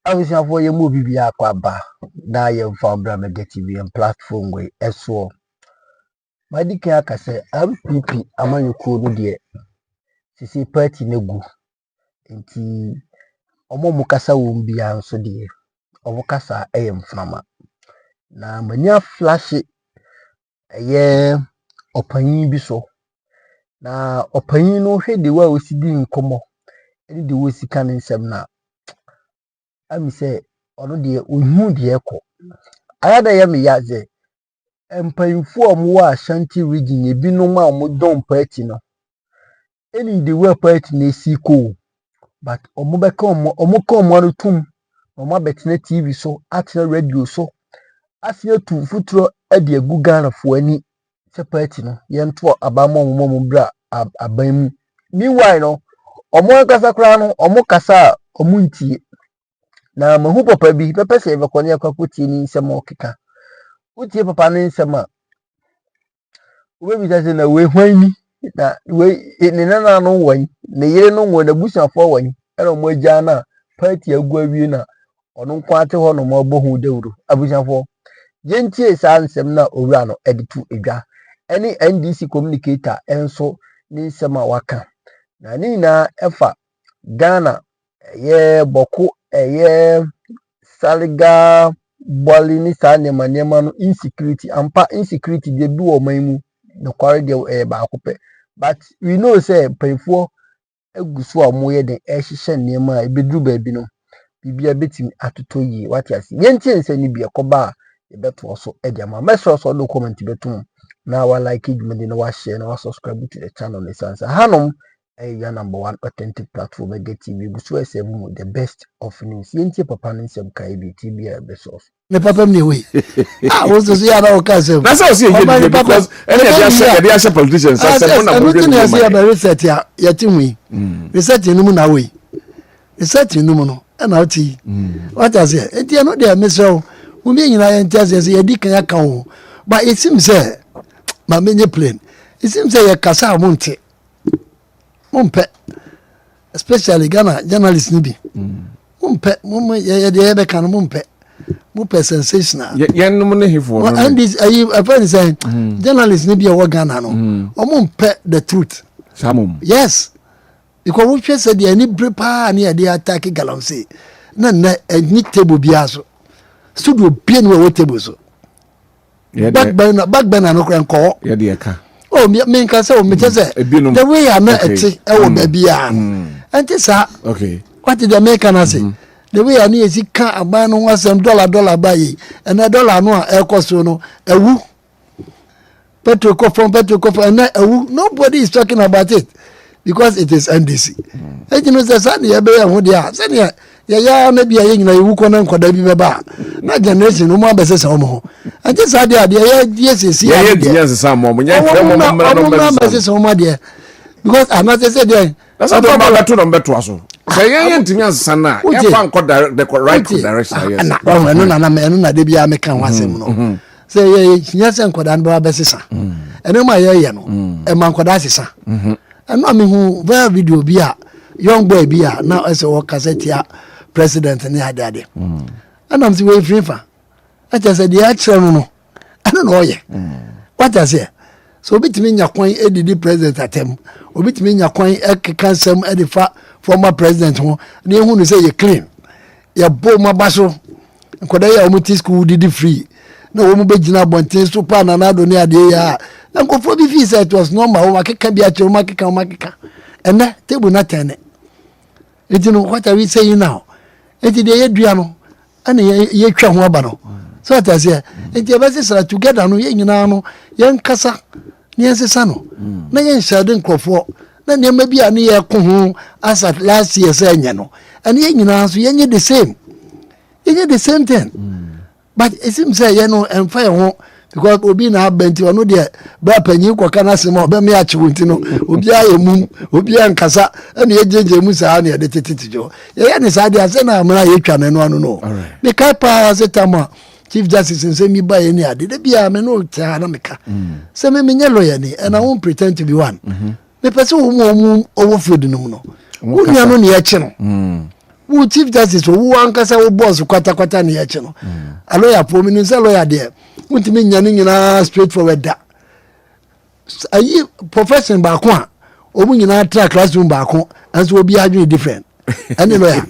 Abusua for your movie be aquaba. Na ye found Brahma TV and platform way as well. My dear say MPP among you cool dear. Sisi party negu. Inti omo mukasa wumbi anso dear. Omo kasa mfama. Na manya flash ye opanyin bi so. Na opanyin no hwe de wa osidi nkomo. Edi de wo sika nsem na ami say ono de ohun de ekọ ayada ya me yaze empayinfo omo wa Ashanti region ebinom a omo don party no eni de we party na esiko but omo beka omo ka omo no tum omo betene TV so atena radio so asia tu futuro ade agu Ghana fo ani se party no ye nto abama omo bra aban mu meanwhile no omo kasa kra no omo kasa omo ntie na mahu papa bi pepe se be konye kwakuti ni nsem okeka utie papa ni nsem a we bi jaje na we hwanni na we ni na no wan ne yire no ngo na busuafo wan era mo agya na party agu awie na ono nkwate ho no mo bohu dawuro abusuafo gentie sa nsem na owura no editu edwa eni NDC communicator enso ni nsem a waka na ni na efa Ghana ye boku saliga boli ni sa nema no insecurity ampa insecurity de bi o manmu no kware de ba akopɛ but we know say payfo aguso amoye de ehihye nema ebedru ba bi no bibia betimi atoto yi what you see yentie nse ni bi ekoba e beto so e dia ma meso so do comment betum na wa like idwumde na wa share na wa subscribe to the channel ne sansa hanom your number one authentic platform TV busu SM the best of news yentie papa nsem kai bi TV a beso ne papa me we wo so ya na o ka sem that's how see you because any of politicians say na mo na say ya research ya tinwi research no mu na we research no mu no na o ti what I say enti no dey me so mo me nyina ya enti say ya di kan ya kan o but it seems say ma menye plane it seems say ya kasa mo nte mumpe especially Ghana journalists ni bi mumpe ye de be kan mumpe sensational ye no ne hifo no and this I find say journalists ni bi e Ghana no o mumpe the truth samum yes because we say dey any prepare na dey attack galamsey na any table bia so studio bia no we table so back burner no kran ko ye de ka oh me can say me say the way I na eti e wo baby a enti sa okay what did the American say the way I need sika aban no wasem dollar buy and dollar no e koso no ewu petrol from and ewu nobody is talking about it because it is NDC and you know say say ya be ho dia say ya na bia ye nyina ewu ko na nkoda bi meba na generation no mo abese sa mo ho anje sa dia ya sesi ya dia sa mo nya frɛ mo abese sa mo dia because another say dia that's how to ba to no beto aso say ye ntimi asesa na ya fa nkoda the right direction yes na de bia me kan wasem no say ye nya se nkoda no abese sa ene ma ye no e ma nkoda asesa eno me hu very video bi a young boy bi a na ese wo cassette ya president ni adade and I'm say we frifa I just said ya kire no I don't know ye what I say so bitimi nya kwan edidi president atem obitimi nya kwan ekeka sem edifa former president ho na ehu no say ye clean ya bo mabaso nkoda ya omuti school didi free na wo mu begina bonten so pa na do ni ade ya nkofo bi fi say it was normal wo makeka bi a kire makeka ene table na tene it no what are we saying now enti de ye dua no ana ye twa ho aba no so that say enti e be say together no ye nyina no ye nkasa ne ensesa no na ye nshade nkofo na ne ma bia ne ye ko ho as at last year say nya no and ye nyina so ye nye the same thing but it seems say ye no emfa ye ho because obi na abenti ono de bra panyi ko kana sema obe me achiwunti no obi ayemu obi ankasa na ejeje mu sa na de tetetijo ye ne sa de ase na amra ye twa no anu no me kai pa setama chief justice say mi ba ye ni ade de bia me no tia na me ka say me nye lawyer ni and I won't pretend to be one me person wo mu owo field no mu no unya no ne ye chi no Who chief justice who ankasa wo boss kwata ne ye che no a lawyer for me say lawyer there wontimi nyane nyina straightforward da ayi profession ba ko a omu nyina tra classroom ba ko anso obi adwene different ani lawyer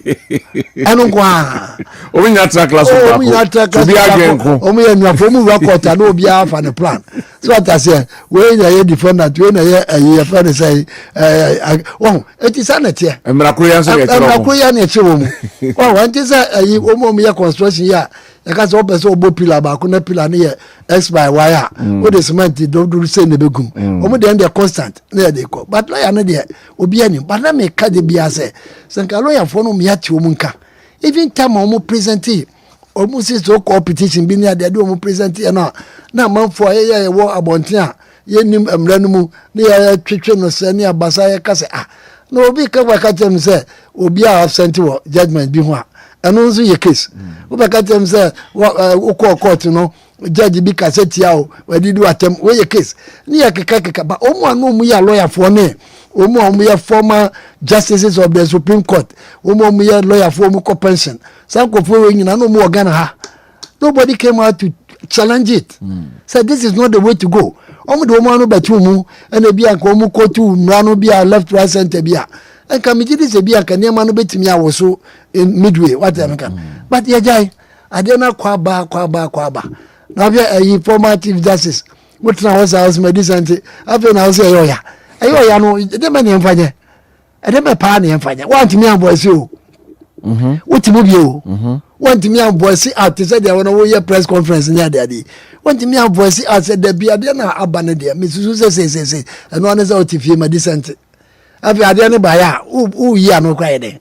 anu kwa omu nyina tra classroom ba ko obi adwene ko omu ye nwa for mu record na obi afa ne plan so what say we na ye defendant we na ye ayi fa ne say it is sanity emrakro ya so ye tro emrakro ya ne tro mu wan ti say ayi omu ye construction ya yaka so be so obo pillar ba ko na pillar ne ye x by y o de cement do say ne begum omu de constant na de ko but lawyer no de obi ani but na me ka de bia say sanka lawyer for no me ati omu nka even time omu present omu si so competition bi ne de omu present na manfo ye wo abonten a ye nim emra no mu ne ye twetwe no se ne abasa ye ka se no obi ka ba ka tem se obi a absent wo judgment bi ho a eno nso ye case wo ba ka tem se wo court no judge bi ka se tia o wadi do atem we ye case ne ye keka ba omu anu mu ya lawyer for ne omu ye former justices of the Supreme Court omu ye lawyer for omu ko pension san ko fo we nyina no mu organ ha nobody came out to challenge it said this is not the way to go omu de omu anu betu mu ena bi anka omu kotu mrano bi a left right center bi a enka mi gidi se bi anka ne ma no betimi awoso in midway what am kan but ye jai ade na kwa ba na bia ayi former chief justice wotna house medicine afi na house ayoya no de me ne mfanye ede me pa ne mfanye want me amboise o wotimi bi o want me amboise out say they won wo press conference nya de want me amboise out say de bia de na abane de me susu say eno an say otifie medicine afi ade ne ba ya u yi anu kwa ede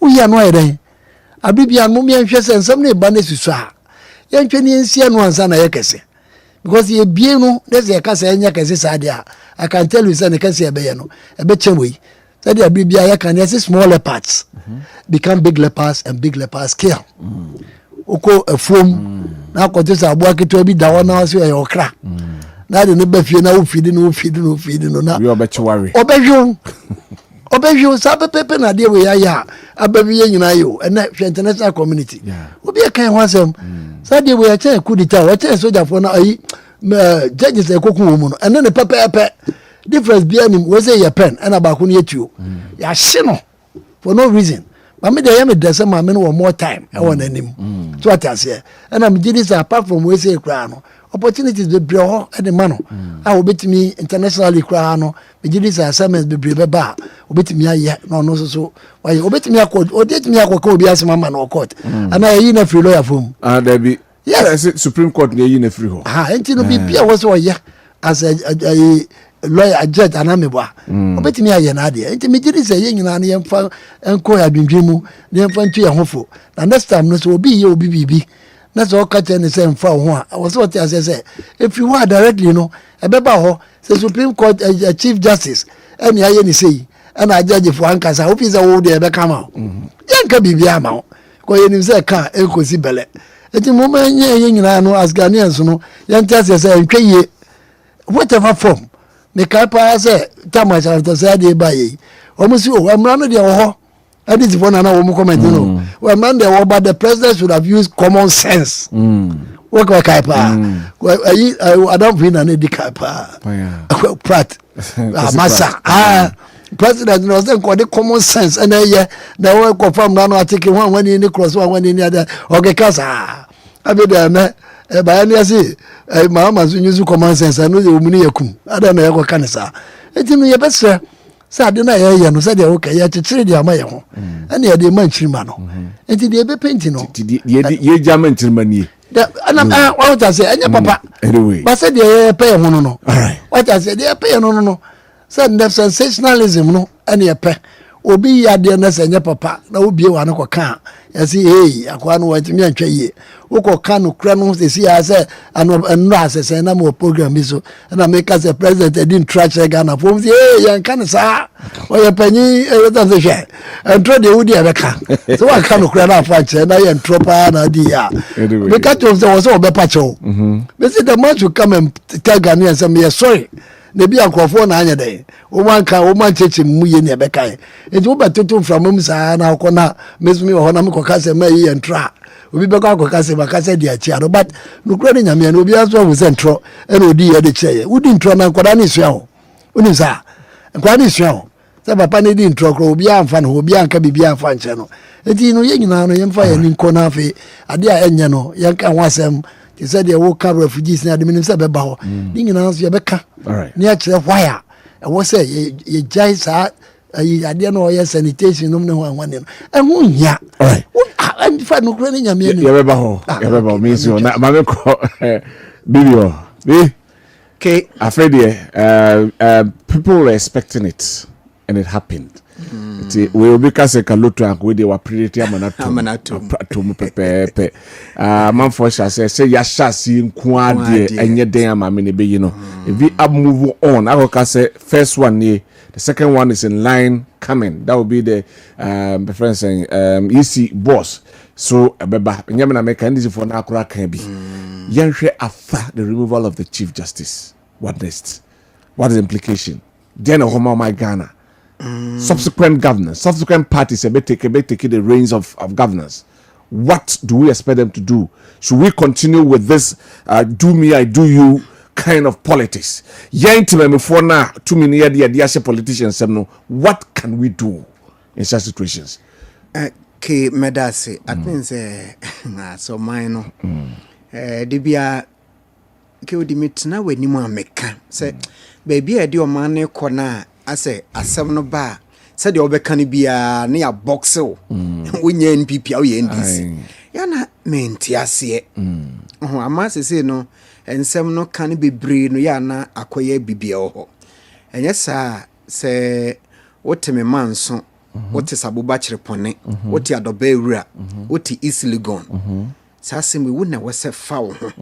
u yi anu ede abibia mo me nhwe say nsam na ba na susu a ye ntwe ne nsia no ansa na ye kese because ye bie no des ye kasa enya kese saade a I can tell you say ne kese ebe ye no ebe chewe say the abibia ye kan yes smaller parts become big leopards and big leopards kill oko afuom na akote sa abo aketo bi da wona so ye okra na de ne ba fie na wo fidi no na we obechware obehwo sa pepe na de we ya ababi nyina yo na international community obi e kan ho asem sa de we ya che kudita wa che soldier for na ayi judges e kokun wo mu no ene ne pepe difference bi anim we say ye pen na ba ko ne yatuo ya hye no for no reason but me dey me dress ma me no more time e won anim so what I say na me gidi say apart from we say kra no opportunities be bre ho e de ma no a obetimi internationally kra no me gidi say assignments be bre be ba obetimi aye no no so why obetimi akọ odetimi akọ ka obi asema ma no court ana yi na free lawyer form there be yes Supreme Court ne yi na free ho enti no bi bia wo so oye as a lawyer a judge anamebwa obetimi aye na ade enti me gidi say ye nyina na yemfa enko ya dwendwemu na yemfa ntu ye hofo na next time no so obi ye obi bibi na so ka tell ne say mfa ho a wo so what I say if you are directly no ebeba ho say Supreme Court Chief Justice eni aye ni say na judge for ankasa obi say wo de ebe kama yanka bibi ama ko ye ni say ka enkosi bele enti mo ma ye nyina no as Ghanaians no yanta say ntwe whatever form me ka pa say tamacha to say dey baye omo si o amra no de ho and this one na wo comment no well man dey but the president should have used common sense work like pa I don't feel na dey pa prat massa president no say ko dey common sense and na we confirm na no article one when any cross one when any other okay kasa abi dey na ba ya say mama so use common sense no dey omuni yakum ada na yako kanisa etinu ye bese sa de na ye no sa de okay ye chichire de ama ye ho ene ye de man chirima no enti de be paint no ye jama chirima ni ana what I say anya papa anyway but say de ye pay ho no what I say de pay no say the sensationalism no ene ye pay obi ya de na say anya papa na obi wa no ko kan ya say hey akwa no watimi antwa ye woko kan no kra no say ya say no asese na mo program bi so na make as a president didn't trash Ghana for say hey yan kan sa o ye panyi e ta say she entro de wudi e be kan so wa kan no kra na fa che na ye entro pa na di ya because of the was o be pa che o be say the man should come and tell Ghanaians say me sorry na bi akrofo na anya den o man cheche mu ye ne be kan enti wo betoto from mu sa na ko na mesumi ho na me ko ka se ma yi entra obi be ko ka se ba ka se dia chi ado but no kura ne nyame na obi aso wo se ntro e na odi ye de cheye udi ntro na nkoda ne sua ho oni sa nkoda ne sua ho se papa ne di ntro kro obi amfa no obi anka bibia amfa nche no enti no ye nyina no ye mfa ye ni nko na afi ade a enye no ye nka ho asem ti said the work refugees na admin say be ba ho ni nyina so ye be ka ni a kire wire e wo say ye jai sa ade na o ye sanitation no ho anwane no e ho nya and fa no kura ni nyame ni ye be ba ho me so na ma me ko video okay afraid people were expecting it and it happened. We will be kase kaloto anko we were predicting amanato pepe man for say ya shasi nko ade enye den amame ne be yi no if we move on I go say first one the second one is in line coming that will be the preference EC boss so beba nyame na make ndisi for na akura kan bi yenhwe afa the removal of the chief justice what next what is the implication then homa my Ghana subsequent governors, subsequent parties may take the reins of governance. What do we expect them to do? Should we continue with this do me, I do you kind of politics? Before now, too many years politicians say no. What can we do in such situations? Okay, Medasi, I think so mine. Dibia, ke odimit na wani mu ameka. Say, baby, I do a man corner. I say asem no ba said the obeka ni bia na ya box o wonya NPP awo ye NDC ya na menti ase ama se no ensem no kan bebre no ya na akoye bibia ho enye sa se woteme manso wote saboba kirepone wote adoba ewura wote isligon sa se me wona wose fa wo ho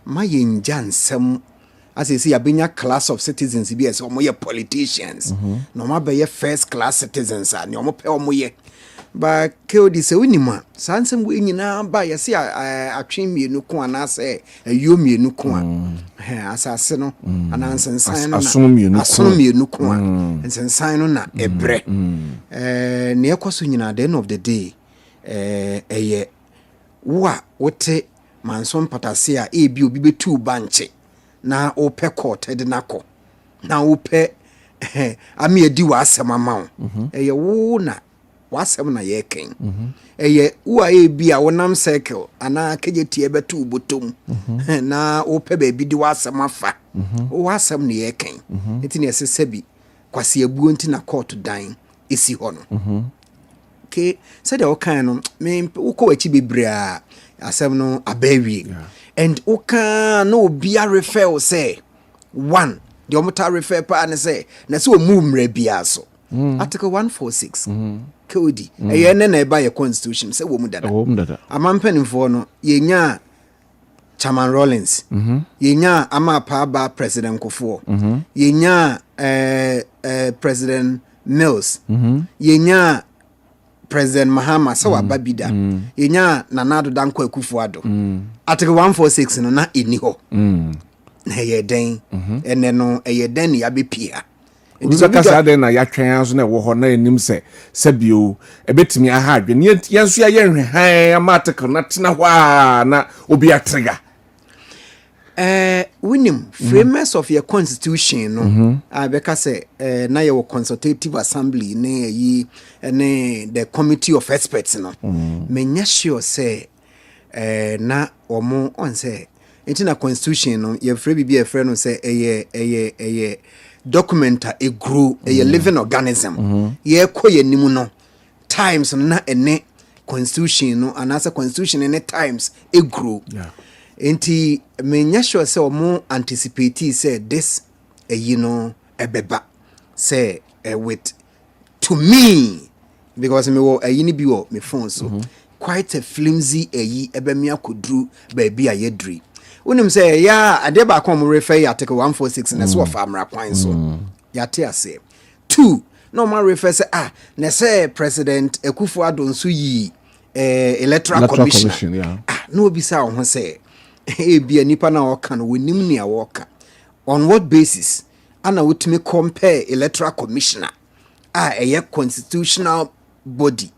ma ye nja nsem as you see, a benya class of citizens, be as omoye politicians. No ma be first class citizens, and no pe omoye. But KOD se winima, sansem we nyina ba ye see a twin mienu ko anase a yo mienu ko asase no anansen sign no asono mienu ko ansen sign no na ebre ne ekoso nyina at the end of the day eye wa wote manson patase a ebi obi betu banche na ope court edinako na ope ami edi wa asem amawo eye wo na wasem na ye ken eye wa ebi a wonam circle ana kejeti ebetu botom na ope ba bi di wasem afa wasem na ye ken enti na sesebi kwase abuo nti na court dan esi ho no ke said the kind no me uko wachi bebrea asem no abawie and uka no bia refer say one the omota refer pa and say na so mumre bia so article 146 kodi eye ne na eba ye constitution say wo mu dada amampanimfo no yenya Chairman Rawlings yenya amapa ba president Kofo yenya president Mills yenya President Mahama sawa babida yenya Nanado Danko Akufo-Addo article 146 no na eni ho na ye den ene no ye den ya bepia Ndisa kasa den na ya twen anso na wo ho na enim se sabio ebetimi aha adwe ne yenso ya yenhwe han article na tena ho na obi atrega winim framers of your constitution no abeka say na your consultative assembly ne yi ne the committee of experts no menya sure say na omo on say na constitution no your free bibia frɛ no say eye document a grow a living organism ye koye nimu no times na ene constitution no anasa constitution ene times e grow enti menya sure say omo anticipate say this you know ebeba say with to me because me wo ayini bi wo me phone so quite a flimsy ebe me akodru ba bi ayedri unim say ya ade ba kom refer article 146 na so of amra kwan so ya te ase 2 normal refer say na say president Akufo-Addo nso yi electoral commission no bi sa ho say e bia nipa na woka no wonim ne a woka on what basis ana wotumi compare electoral commissioner a constitutional body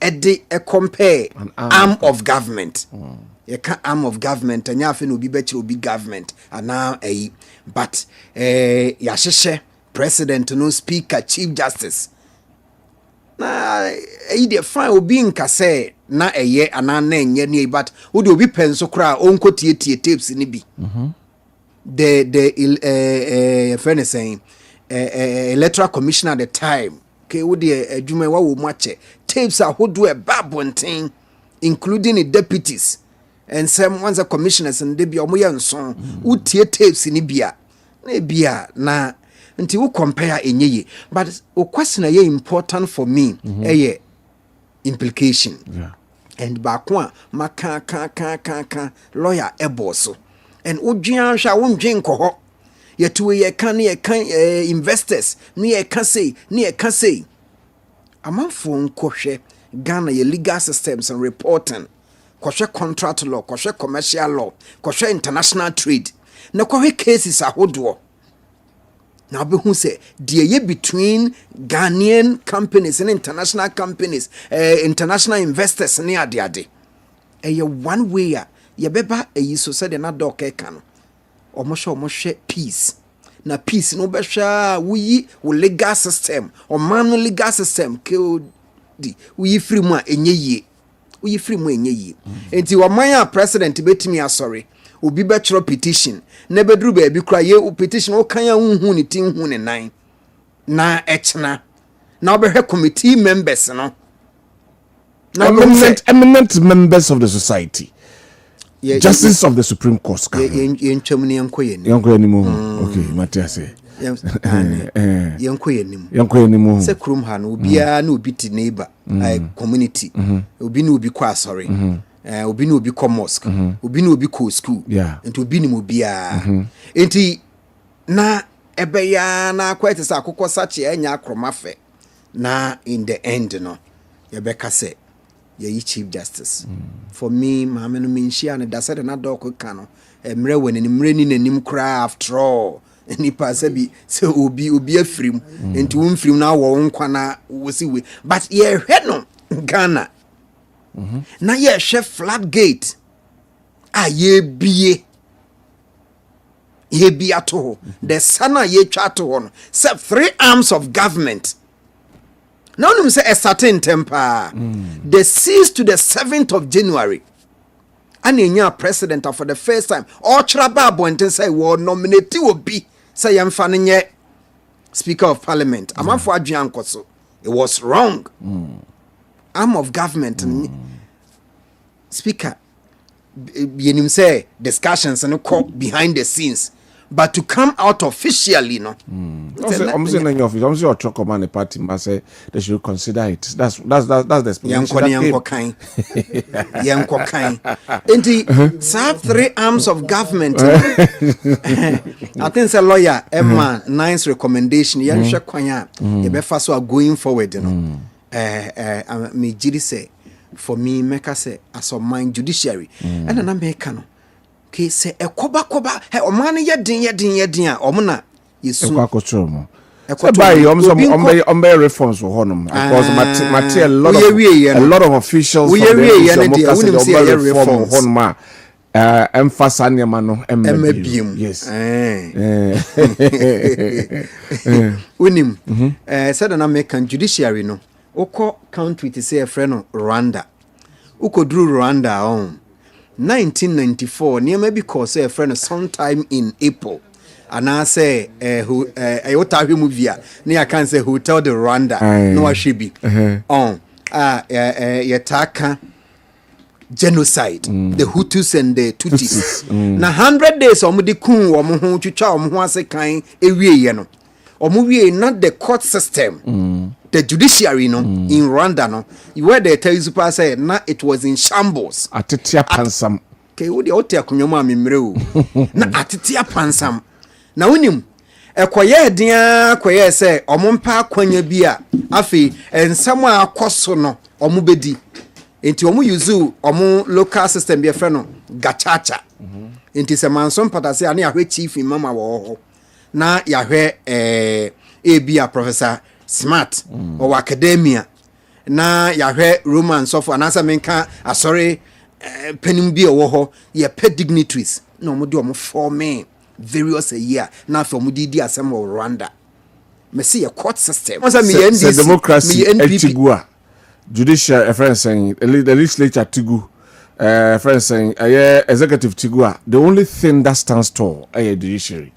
ede compare arm of government ye ka arm of government anya afi no obi be obi government ana but ya hyehyɛ president no speaker chief justice na de fine obi nka say na ana na enye ne but wo de obi penso kra onko tie tapes ni bi the friend is saying electoral commissioner at the time okay wo de adwuma wa wo mache tapes are who do a babontin including the deputies and some ones are commissioners and they be omo yanson wo tie tapes ni bia na nti wo compare enyeye but o question are important for me implication and bakwa maka lawyer eboso and udwan hwa wo ndwen koho yetu ye kan investors ni ye kan say amanfo nkohwe Ghana ye legal systems and reporting kohwe contract law kohwe commercial law kohwe international trade na kohwe cases ahodo na be hu say die between Ghanaian companies and international companies international investors ni ade one way ye beba so said na dog kan omo peace na peace no be hwa wuyi wo legal system o man no legal system ke di wuyi free mu a enye yie enti wo man a president betimi asori obi be chro petition na bedru ba bi kra ye petition o kan ya hunhu ni tin hu ne nan na echna na obehwe committee members no na eminent members of the society. Justice of the Supreme Court. Okay, Matthias. Yankoyenimu. Se krum ha no bia na obi ti neighbor community. Obi na obi kwa sorry. Obi na obi kwa mosque. Obi na obi kwa school. Enti obi ni mo bia. Enti na ebe ya na kwete sa akokọ sache enya akromafe. Na in the end no yebeka se ye chief justice for me maame no menhia ne da said na dog ka no emre wani mre ni nanim kra after all ni pasa bi se obi afrim enti wo mfrim na wo nkwa na wo si we but ye hwe no Ghana na ye hwe floodgate a ye bie ato the sana ye twa to ho no se 3 arms of government. Now, say a certain temper. The 6th to the 7th of January, and in president for the first time, all Trababo and say, well, nominate will be say, I'm fanning yet Speaker of Parliament. I'm for Adriankoso. It was wrong. Arm of government, Speaker, you say discussions and behind the scenes. But to come out officially, no. I'm saying in your office. I'm saying your command party must say they should consider it. That's the explanation. Young kind. And the 3 arms of government. I think it's a lawyer. Emma, nice recommendation. Young Shakwanya. You better so going forward. You know. Me Jiri say for me, make us say as of mine judiciary. And then I make no. Ke se ekoba he o man ye din omna yesu ekwakocho mo e buy ombe reforms for honum because a lot of officials from the reform honum emphasize nyama no emabiem yes unim said an American judiciary no oko country to say a friend no Rwanda ukodru Rwanda on 1994 near because a friend sometime in April and I say I otahwe movie near can say hotel the Rwanda no ashibi on yataka genocide the Hutus and the Tutsis na 100 days omudi kun omo ho twitwa omo ho ase kan ewie no omo wie not the court system the judiciary no in Rwanda no where they tell you super say na it was in shambles atetia pansam ke wo de otia konwoma amemre o na atetia pansam na wonim ekoye dia koye say omompa akwanya bi a afi ensam a akoso no omo bedi enti omo use omo local system be frɛ no gachacha enti se manso patase ane ahwe chief imam wo ho na yahwe ebia professor smart or academia na yahwe romance of anasa menka asori penim bi owo ho ye pe dignitaries na omo de omo form various a year na for mu di asem of Rwanda me see a court system once me NDC democracy etigua judicial friends saying the legislature tigu friends saying executive tigua the only thing that stands tall judiciary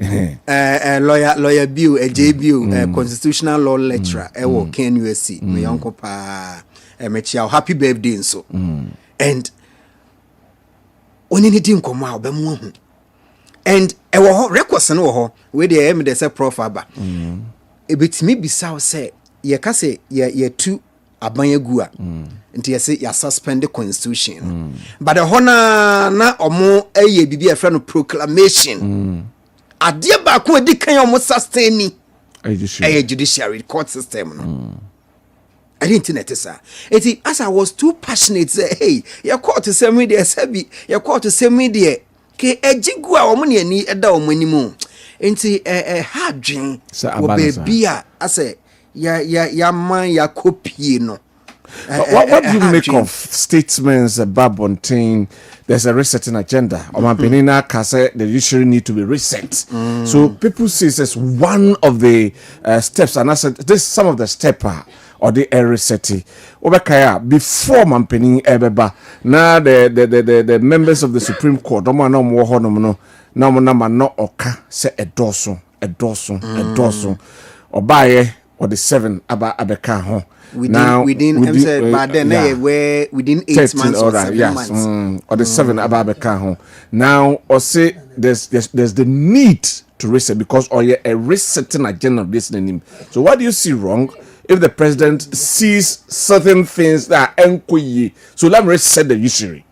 lawyer bill JBU constitutional law lecturer ewo Ken USC me yonko pa mechia happy birthday so and onini di nkomo a obemu hu and ewo records no ho we dey em dey say prof aba ebetimi bisa say ye ka say ye tu aban agu a nti ye say ya suspend the constitution but the hona na omo eye bibi e no proclamation adie ba ko edi kan omo sustain judiciary court system no I didn't know that. It as I was too passionate, say, hey, your court to send me there, Sabi, your court to send me there. Ke ejigua omuni ni eda omuni mu. Enti hard dream baby I say ya man ya copy no. What do you make of statements about Bontain? There's a resetting agenda. Oma Benina Kase, the judiciary need to be reset. So people say it's one of the steps, and I said this some of the stepper or the resetting. Obekaya before Mampeni Ebeba. Now the members of the Supreme Court, no oka say a dorsum. Obaye or the 7 abeka ho. Within 8 months or 7 months. Or the 7 ababeka ho. Now or say there's the need to reset because or a resetting agenda of this name. So what do you see wrong if the president sees certain things that are enquiry? So let me reset the judiciary.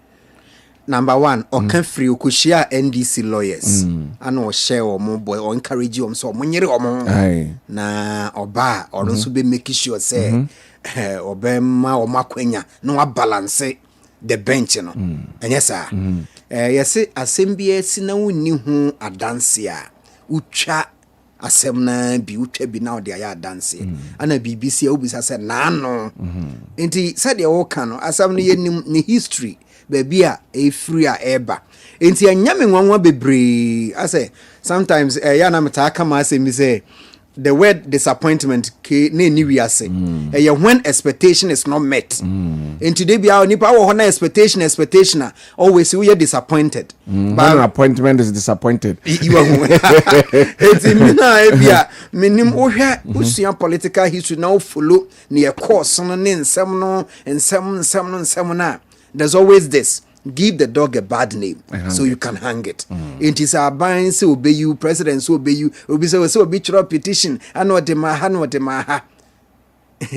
Number 1, or can free ukushia NDC lawyers. And or share or more boy or encourage you so munyere omo na oba or also be making sure say obema or makwenya no balance the bench no. And yes sir. Yes assembly sina woni hu adanse a utwa asem na bi utwa bi na ode aya adanse ana BBC obisa say na no. Enti said the wo kan no asem no ye ni history baby a free a eba enti anyame nwanwa bebre I say sometimes ya na meta aka ma say me say the word disappointment ke na ni wi ase when expectation is not met enti dey bia nipa wo ho na expectation always we are disappointed but an appointment is disappointed you are enti me na bia menim wo hwe usua political history na follow na course no ne nsem na there's always this. Give the dog a bad name so you can hang it. It is a bind, so obey you, president, so obey you, obi so be petition, and what the maha.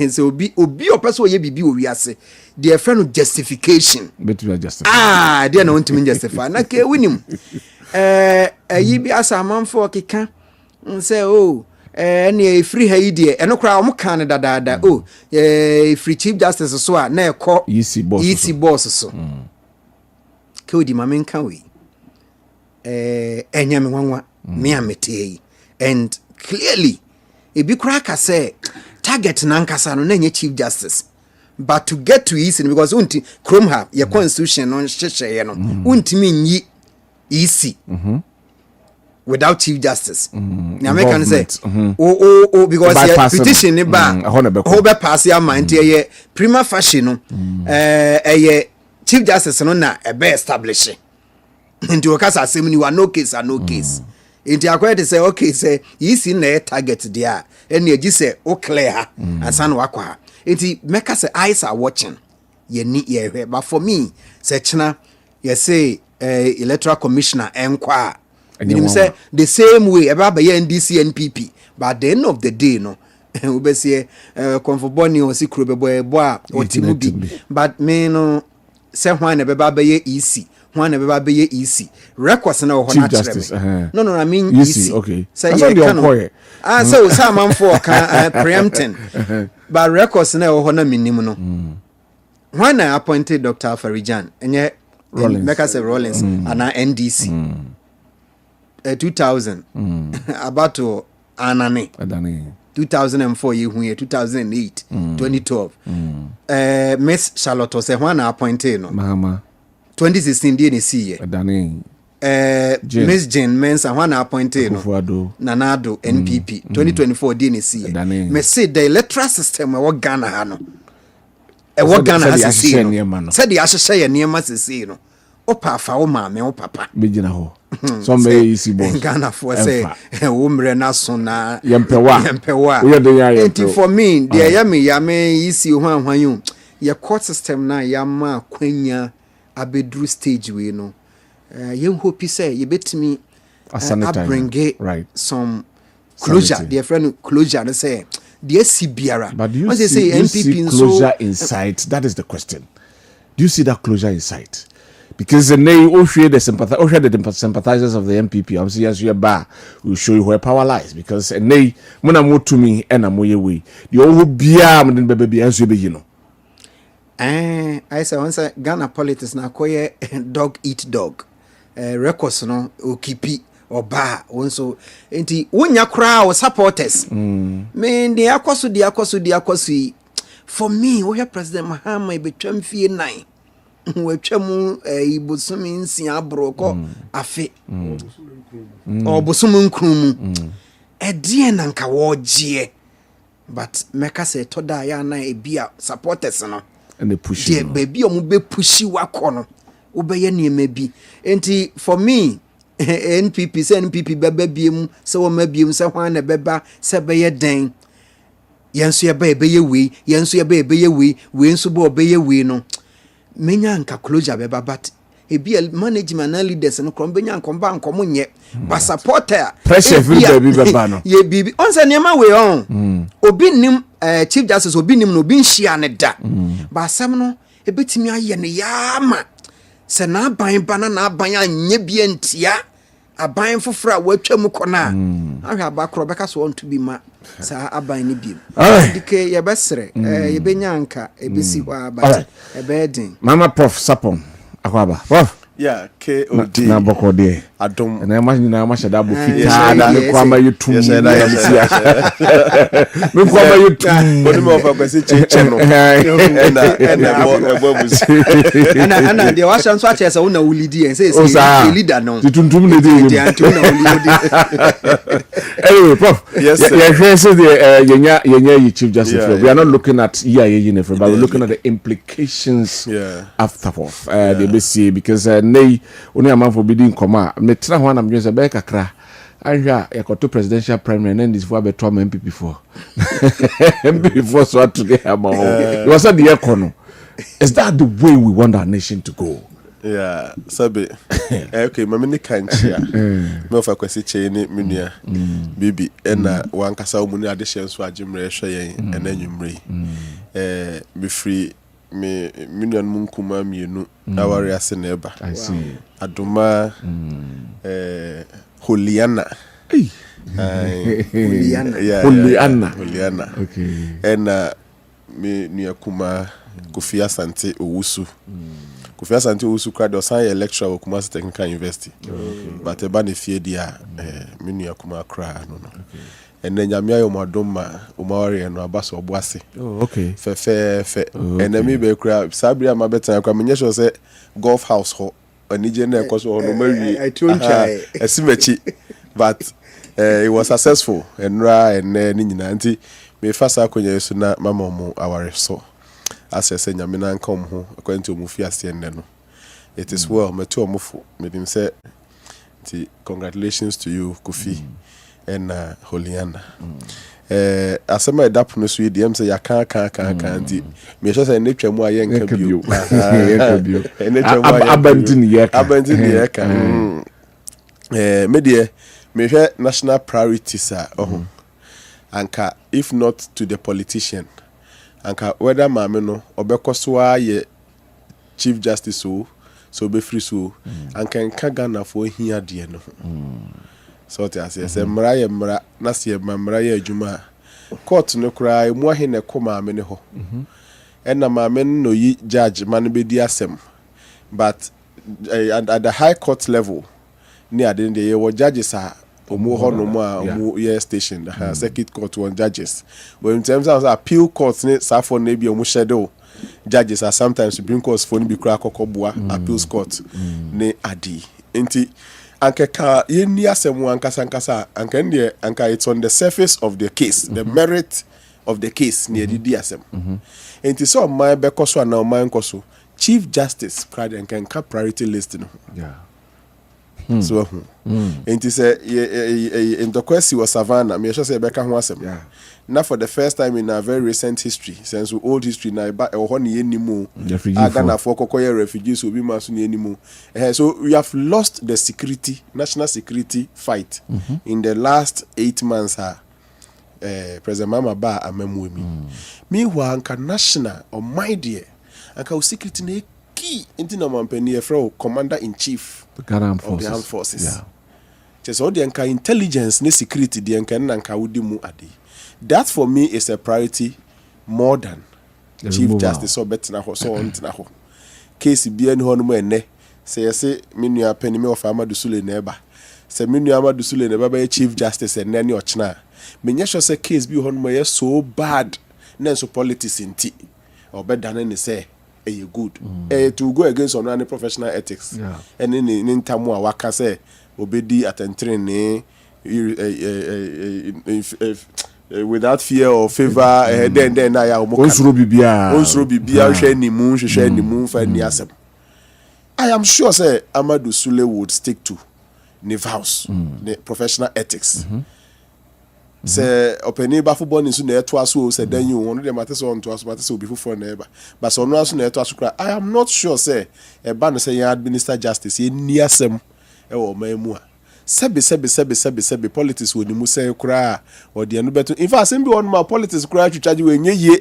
So be your person, ye be we say. Dear friend of justification. But we are justified. They don't want to mean justify. Na ke win him. Ye be as a man for kika. Say, oh. Any free idea and no crowd Canada free chief justice so na call easy boss so kodi mamen kan we enyame wanwa me amete and clearly e bi crack say target na nkasa no na nye chief justice but to get to easy because unti chrome ha your constitution no hyehyeye no untimi nyi easy without chief justice. Now I can say, because petition who be pass your mind here prima facie no chief justice no na be establish. Into a case assembly you are no case. Into a to say okay say you see na target there and you just say o clear and san wakwa. It make us eyes are watching. Ye need ye but for me say china you say electoral commissioner enquire. You say the same way about NDC NPP, but at the end of the day, no, we say Conforboni or Sikro boy or Timubi, but me no say one about easy, one about easy. Records no Chief Justice. No, I mean easy. Okay. Say so some for preempting, but records no honor minimum. When I appointed Dr. Farijan and yet Rollins and NDC. 2000 about to anane 2004 yehu 2008 2012 Miss Charlotte say when appointed no mama 2016 dey see ye Miss Jane Mensa when appointed no Nanado NPP 2024 dey see ye me say the electoral system we Ghana ha no e wo Ghana ha see no say the ahyehyɛ ye niema see no opa fa wo maame wo papa begina ho some may easy boss Ghana for say wo mre na so na yempewa we dey and for me the yame isi ho anhwan ye court system na yama kwanya abedru stage we no ye hope say ye betimi bring right some closure their friend closure and say the biara but do you see NPP closure in sight? That is the question. Do you see that closure in sight? Because the sympathizers of the NPP, I'm saying yes, you are will show you where power lies. Because when I'm to me and I'm way, the old beer and baby answer be you know. I say once Ghana politics na koye dog eat dog. Records no o kipi or bar also. Enti unya kra or supporters. Me the akosu. For me, we have President Mahama between 9. Wetwamu ibosumi nsia broko afe obosumi nkrumu edie na nka wogie but meka say toda ya na ebia supporters no and they push you baby omu be pushi wako no obeye niema bi enti for me NPP beba biem se wo mabiem se hwan na beba se beye den yenso ye ba ebeye we yenso ye ba ebeye we nso bo obeye we no menya nka closure beba but ebi management and leaders no krom benya nkomba nkomo nye ba supporter pressure free baby beba no ye bibi onse niema we on obi nim chief justice obi nim no obi nhia ne da ba asem no ebetimi aye ne yama se na aban bana na aban anye bia ntia aban fofora watwam kona ahwe abakro beka so want to be ma sa aban ne bi dike ye besere ye benya nka ebesi ho aban ebedin mama prof sapon akwaba prof yeah KOD na bokode adom na imagine na ma shada bo fita da me kwama yutum me kwama yutum body mo fa kwesi cheche no na de wa shan so ache se una ulidi en say leader no tutuntum ne de anyway prof yes yeah say the yenya chief justice we are not looking at but we're looking at the implications afterwards the BC because nay only a man for bidding koma metra ho na mwense be kakra ahwa yakoto presidential primary and this for beto MPP for MPP for so today about it was at the econo. Is that the way we want our nation to go? Yeah, sabe okay mama ni kanchia me fa kwesi cheni menua bibi ena wankasa omuni adehye so agimre hwe yen ena nwumre me free me menua mu nkuma mienu aware ase na eba I see adoma Holiana Holiana okay ena me nua kuma Kofi Asante Owusu Kofi Asante Owusu crowd osan lecturer wo Kumasi Technical University but eba ne fie dia me nua kuma kra no ena nyamia yo madoma umawari no abaso oboase okay fe ena mi be kra sabria ma betan kwa menye sure say golf house ho anije na ekoso ho no mawie I don't try esimechi but it was successful enra ni nyina nti me fasa akonya yesu na mama mu aware so asese nyame na nka ho akwenti omufi ase enne no it is well metu omufu medim say nti congratulations to you Kofi and Holiana asema edap no so yediem say ya kan nti me sure say netwa mu aye nka bio abandon ye ka me de me hwe national priorities anka if not to the politician anka whether maame no obekoso aye chief justice so be free so anka nka Ghana for hia de no so te ase se mra ye mra na se mra ye adwuma court no kra mu ahe ne ko maame ne ho na maame no yi judge man be di asem but at the high court level near the day were judges are omu station circuit court one judges. But in terms of appeal courts, for maybe a shadow judges are sometimes Supreme Court's phone be crack appeals court ne adi. Inti anka yeni asemu ankasa anka it's on the surface of the case, the merit of the case near the DSM. Inti so my bekoso na my nkoso Chief Justice cried and can cap priority list. Yeah. So, and he said, in the question was Savannah, me say Becca Wasem. Yeah. Now, for the first time in our very recent history, since old history, now, but a honey anymore, Ghana for Kokoya refugees will be massing anymore. So, we have lost the security, national security fight in the last 8 months. President Mama Ba amemwe me. Meanwhile, national or my dear, and security ne key into no mampeni from commander in chief of the armed forces. Yeah. Just all the intelligence ne security the anka wudi mu ade. That for me is a priority more than the Chief removal. Justice so betina ho so on tina ho. Case bi en ho no ene say menu apeni me of Amadu Sule neba. Say menu Amadu Sule neba be Chief Justice en nani ochna. Menye sure say case bi ho no so bad na so politics inti. Or better than any say good. To go against on any professional ethics. Yeah. And in tamu waka say obedi attentrene without fear or favor then I am onsro bibia hwe ni mu fa ni asem. I am sure say Amadu Sule would stick to House, the professional ethics. Say openi ba football ni so na eto aso say dan you one dem atese on to aso atese obi fufo na eba but so no aso na eto aso kra. I am not sure say e ba no say you administer justice ye ni asem e wo mamu a sebe politics wo ni mu say kra o de no beto in fact be one ma politics kra twitwaje we nye ye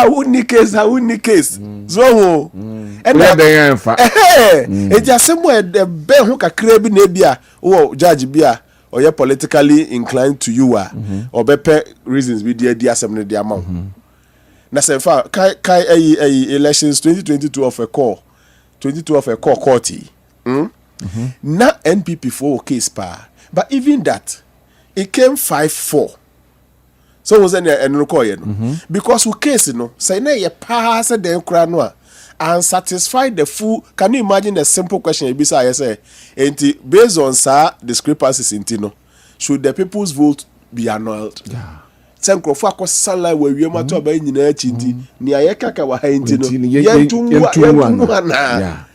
who ni case so and then fa e dia asem we de be ho kakra bi na bia wo judge bia or you're politically inclined to you or better reasons with the assembly the amount. Na say fa kai elections 2022 of a core 22 of a core court. Na NPP for case pa. But even that it came 5-4. So was any because we case say na ye pass the kra no and satisfy the full. Can you imagine the simple question you say based on discrepancies in should the people's vote be annulled? Yeah. Sankrofo akosala we wiema to ba nyina achinti ni ayekaka wa ha intino yeah.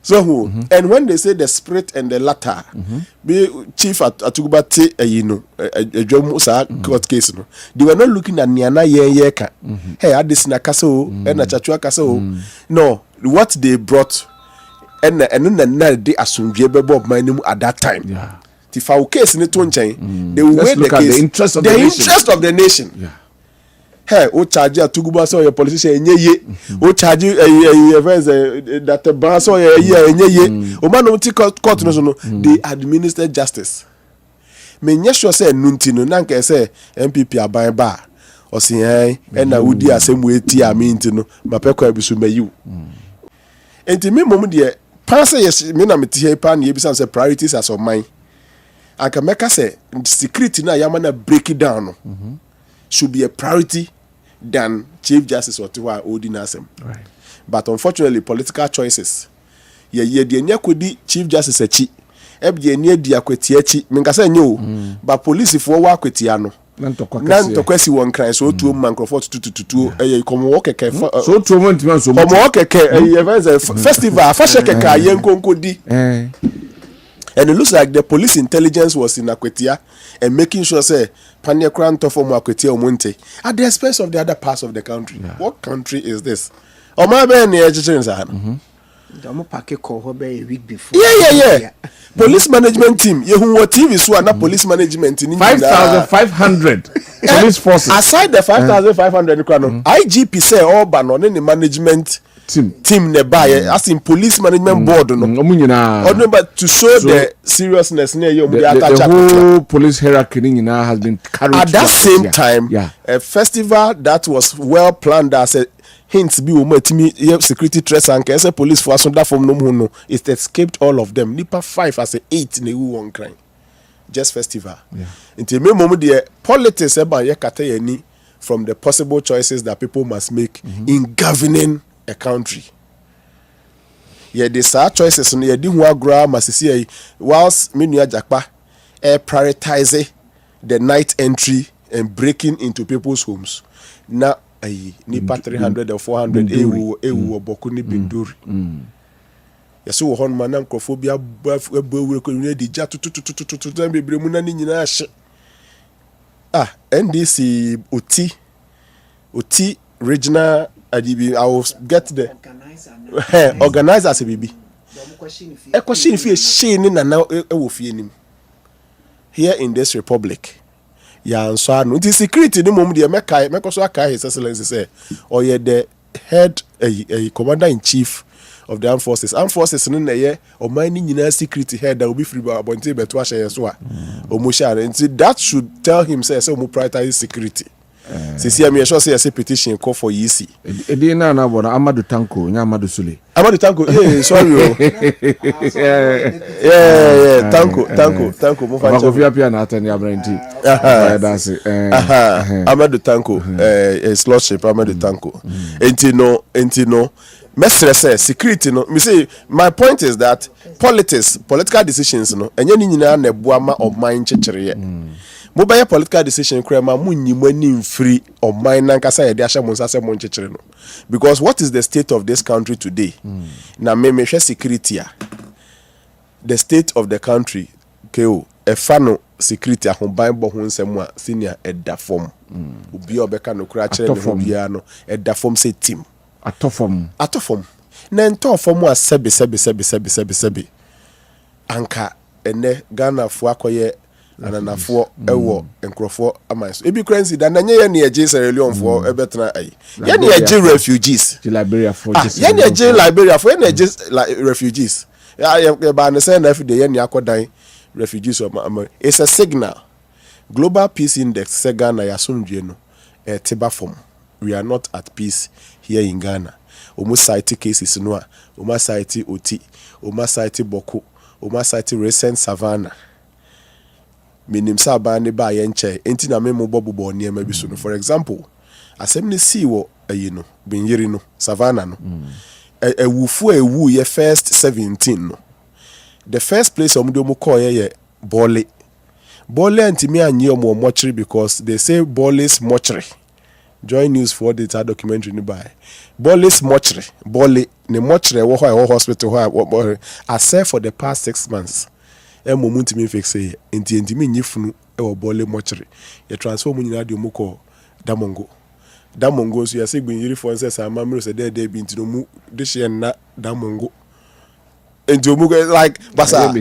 So and when they say the spirit and the latter be chief atugubate adwom sa court case no they were not looking at niana yeka hey adisina kasa o na chachua kasa o no what they brought and na de asundwe bebo manim at that time. Yeah. If our case in the Tunchain, they will wait the case. The interest of the nation. Yeah. Hey, o charge a Tuguba so your politician ye. O charge that the bar so ye. O man court no they administer justice. Me nyesho say nuntino nanka say MPP aban ba. O say and na wudi asem we ti aminti no mapekwa ebisu mayu. Enti me mom de pass yes me na me tie pa na yebisa say priorities as of mine. Aka meka say security na yamana break it down should be a priority than Chief Justice Otiwa Odinasem. Right. But unfortunately political choices ye de nya kodi Chief Justice achi ebye nya di akweti achi menka say nyo but police for wa akweti ano nan to kwesi won kran so tuo microphone tutu komo wo keke so tuo mo ntima so komo wo keke festival fashion keke yen konkodi and it looks like the police intelligence was in Akwetia and making sure say Panya Kranto from Akwetia Omonte at the expense of the other parts of the country. Yeah. What country is this? Oh my ben a week before. Yeah. Police management team. You who TV so na police management in 5,500 police forces. Aside the 5,500 IGP say all ban on any management team nearby as in police management board no but to show the seriousness near you the whole police hierarchy has been carried at that same time. A festival that was well planned as a hints be umatimi security threats and say police for asunda from no it escaped all of them. Nipa 5 as a 8 ne who one crime. Just festival. Yeah. Until me moment the politics about ye kata yani from the possible choices that people must make in governing a country. Yeah, these are choices on ye di hu agro masisi whilst me nua jakpa prioritize the night entry and breaking into people's homes. Now nipa 300 or 400 ewu oboku ni binduri. Yes, wo hon manam crophobia buwe ko ni di ja tutu bebre mu na ni nyina ahye. NDC oti regional adibi I will get the organizers bibi. E question fi she ni na wo fie nim. Here in this republic ya nso anu the security ni mom de mekoso aka his excellency say or the head a commander in chief of the armed forces no na ye o man ni nyina security head that will be free abonte beto ahye yeso a o mo sha and that should tell him say o mo prioritize security. Sisi am sure say a petition call for EC. Edi na bona Amadu Tanko nya Amadu Sule. Amadu Tanko sorry Tanko mo fa Kofi apia na atani abranti. That's it. Amadu Tanko his lordship Amadu Tanko. Enti no mesre say security no me say my point is that political decisions no enye ni nyina na ebuama of mind chechire. Mobile political decision krema munyim ani free of mine nankasa ye de ahye mo nsase mo nchechire no because what is the state of this country today na me hwe security the state of the country keo e fano security ahoban bo ho nsem a senior edafom obi obeka no kura kire ne bia no edafom se team atofom na ntofom a sebe anka ene Ghana fu akoye ananafo ewo enkrofo amanso ebi currency da na nye ye ne eje Sierra Leone fo ebetena ai ye ne eje refugees Liberia for ye ne eje Liberia for ye ne eje refugees ya ba ne say na fi de ye ne akodan refugees it's a signal. Global Peace Index say Ghana ya sunjue no tiba form we are not at peace here in Ghana. Omo cite cases no a omo cite oti omo cite boko omo cite recent savannah minim saba ne ba ye nche enti na me mo bobo ne ma bi so no. For example asem ne si wo no binyiri no savannah no ewu ye first 17 no the first place omo call ye Bole antimi anye omo mortuary because they say Bole's mortuary. Join news for the documentary ni by Bole's mortuary Bole ne mortuary wo hospital ho I say for the past 6 months moment me fix say enti me nyifunu e wo Bole mortuary ye transfer mu nyina de mu ko Damongo so ya say gbinyiri for say amamro say dey bi enti no mu de she na Damongo enti omu like basa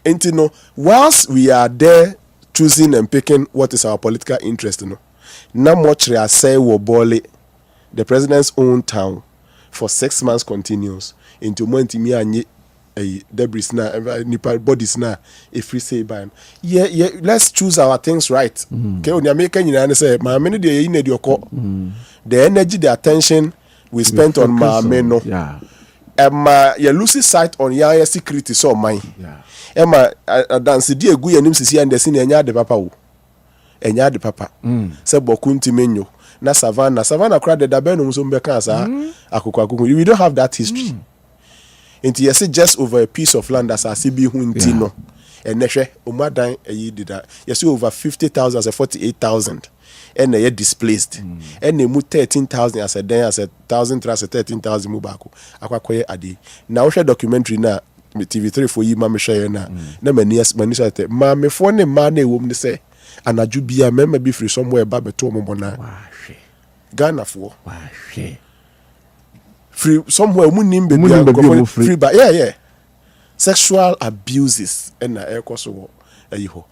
enti no whilst we are there choosing and picking what is our political interest na mortuary I say wo Bole the president's own town for 6 months continuous into monti mi anye debris na nipa bodies na if we say by let's choose our things right. Okay when you make nyina say ma me no dey yin dey okọ the energy the attention we spent on ma me no ma you lose sight on your security so mine ma dance di egu yanim sisi and the enya de papa wo enya de papa say boku ntimenyo na savannah crowd the dabeno so mbeka asa akoko we don't have that history. Inti yes just over a piece of land as asibi hu nti no enehwe omadan ayi dida yes over 50,000 as a 48,000 and they displaced and they mu 13,000 as a den as a 1,000 as a 13,000 mu bako akwakoye ade na wo hwe documentary na TV3 for yi ma me hwe na mani sate ma me fo ne ma na ewom ne se anaju bia mema bi free somewhere ba beto mo na Ghana for free somewhere munim be free but sexual abuses and na ekoso ayiho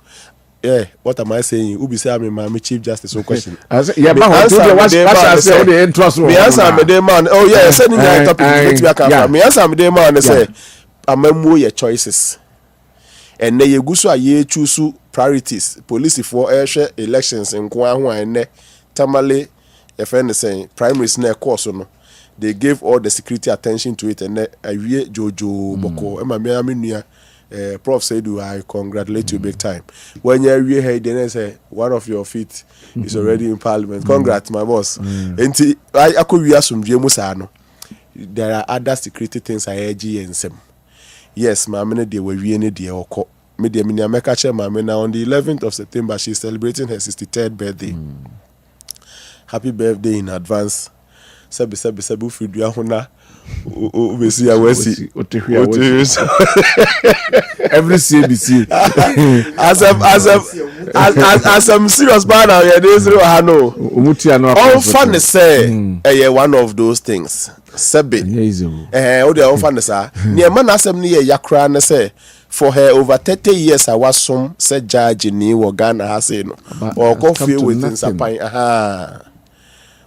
what am I saying ubi say me chief justice so question yeah but what say the interest me answer me dey man sending your topic me answer me dey man say amamu your choices and ye guso aye choose priorities police for elections nko aho ene tamale a friend is saying primaries na course no. They gave all the security attention to it, and Awie Jojo Boko. Prof said, I congratulate you big time. When you hear then say one of your feet is already in parliament. Congrats, my boss. And I could be some Musano. There are other security things I and some. Yes, my many they were really dear or co. Media Makacha, my now on the 11th of September, she's celebrating her 63rd birthday. Happy birthday in advance. Sabi fidua hona obesi awasi every CBC as I'm serious man now yeah this ha no all fun say one of those things sabi o dey all fun say near man asem ne yakra ne say for her over 30 years I was some say judge ni wo Ghana ha say no or coffee with Nsapan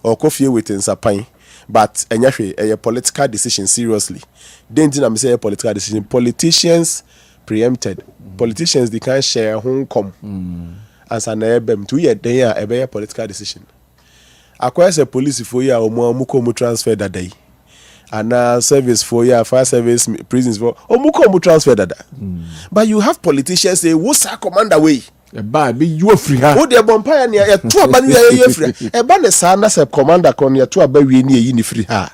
or coffee with Nsapan. But a political decision seriously. Then I'm saying a political decision. Politicians preempted. Politicians they can't share home come. As an ebem 2 years they are a political decision. Acquires a police for ya or muko transfer that day. And service for ya fire service prisons for muko transfer that day. But you have politicians say what's our commander way? Be you free ha. Oh, the vampire near two abani free. A ban sana se commander con ya two abawi ni free ha.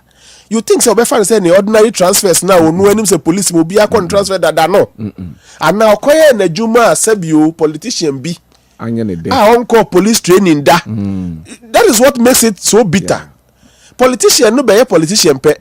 You think so be fan say any ordinary transfers now no anim say police mo bi akon transfer that no. And now koye na juma sebio politician bi. Anya ne dey. On call police training da. That is what makes it so bitter. Yeah. Politician no be politician pe.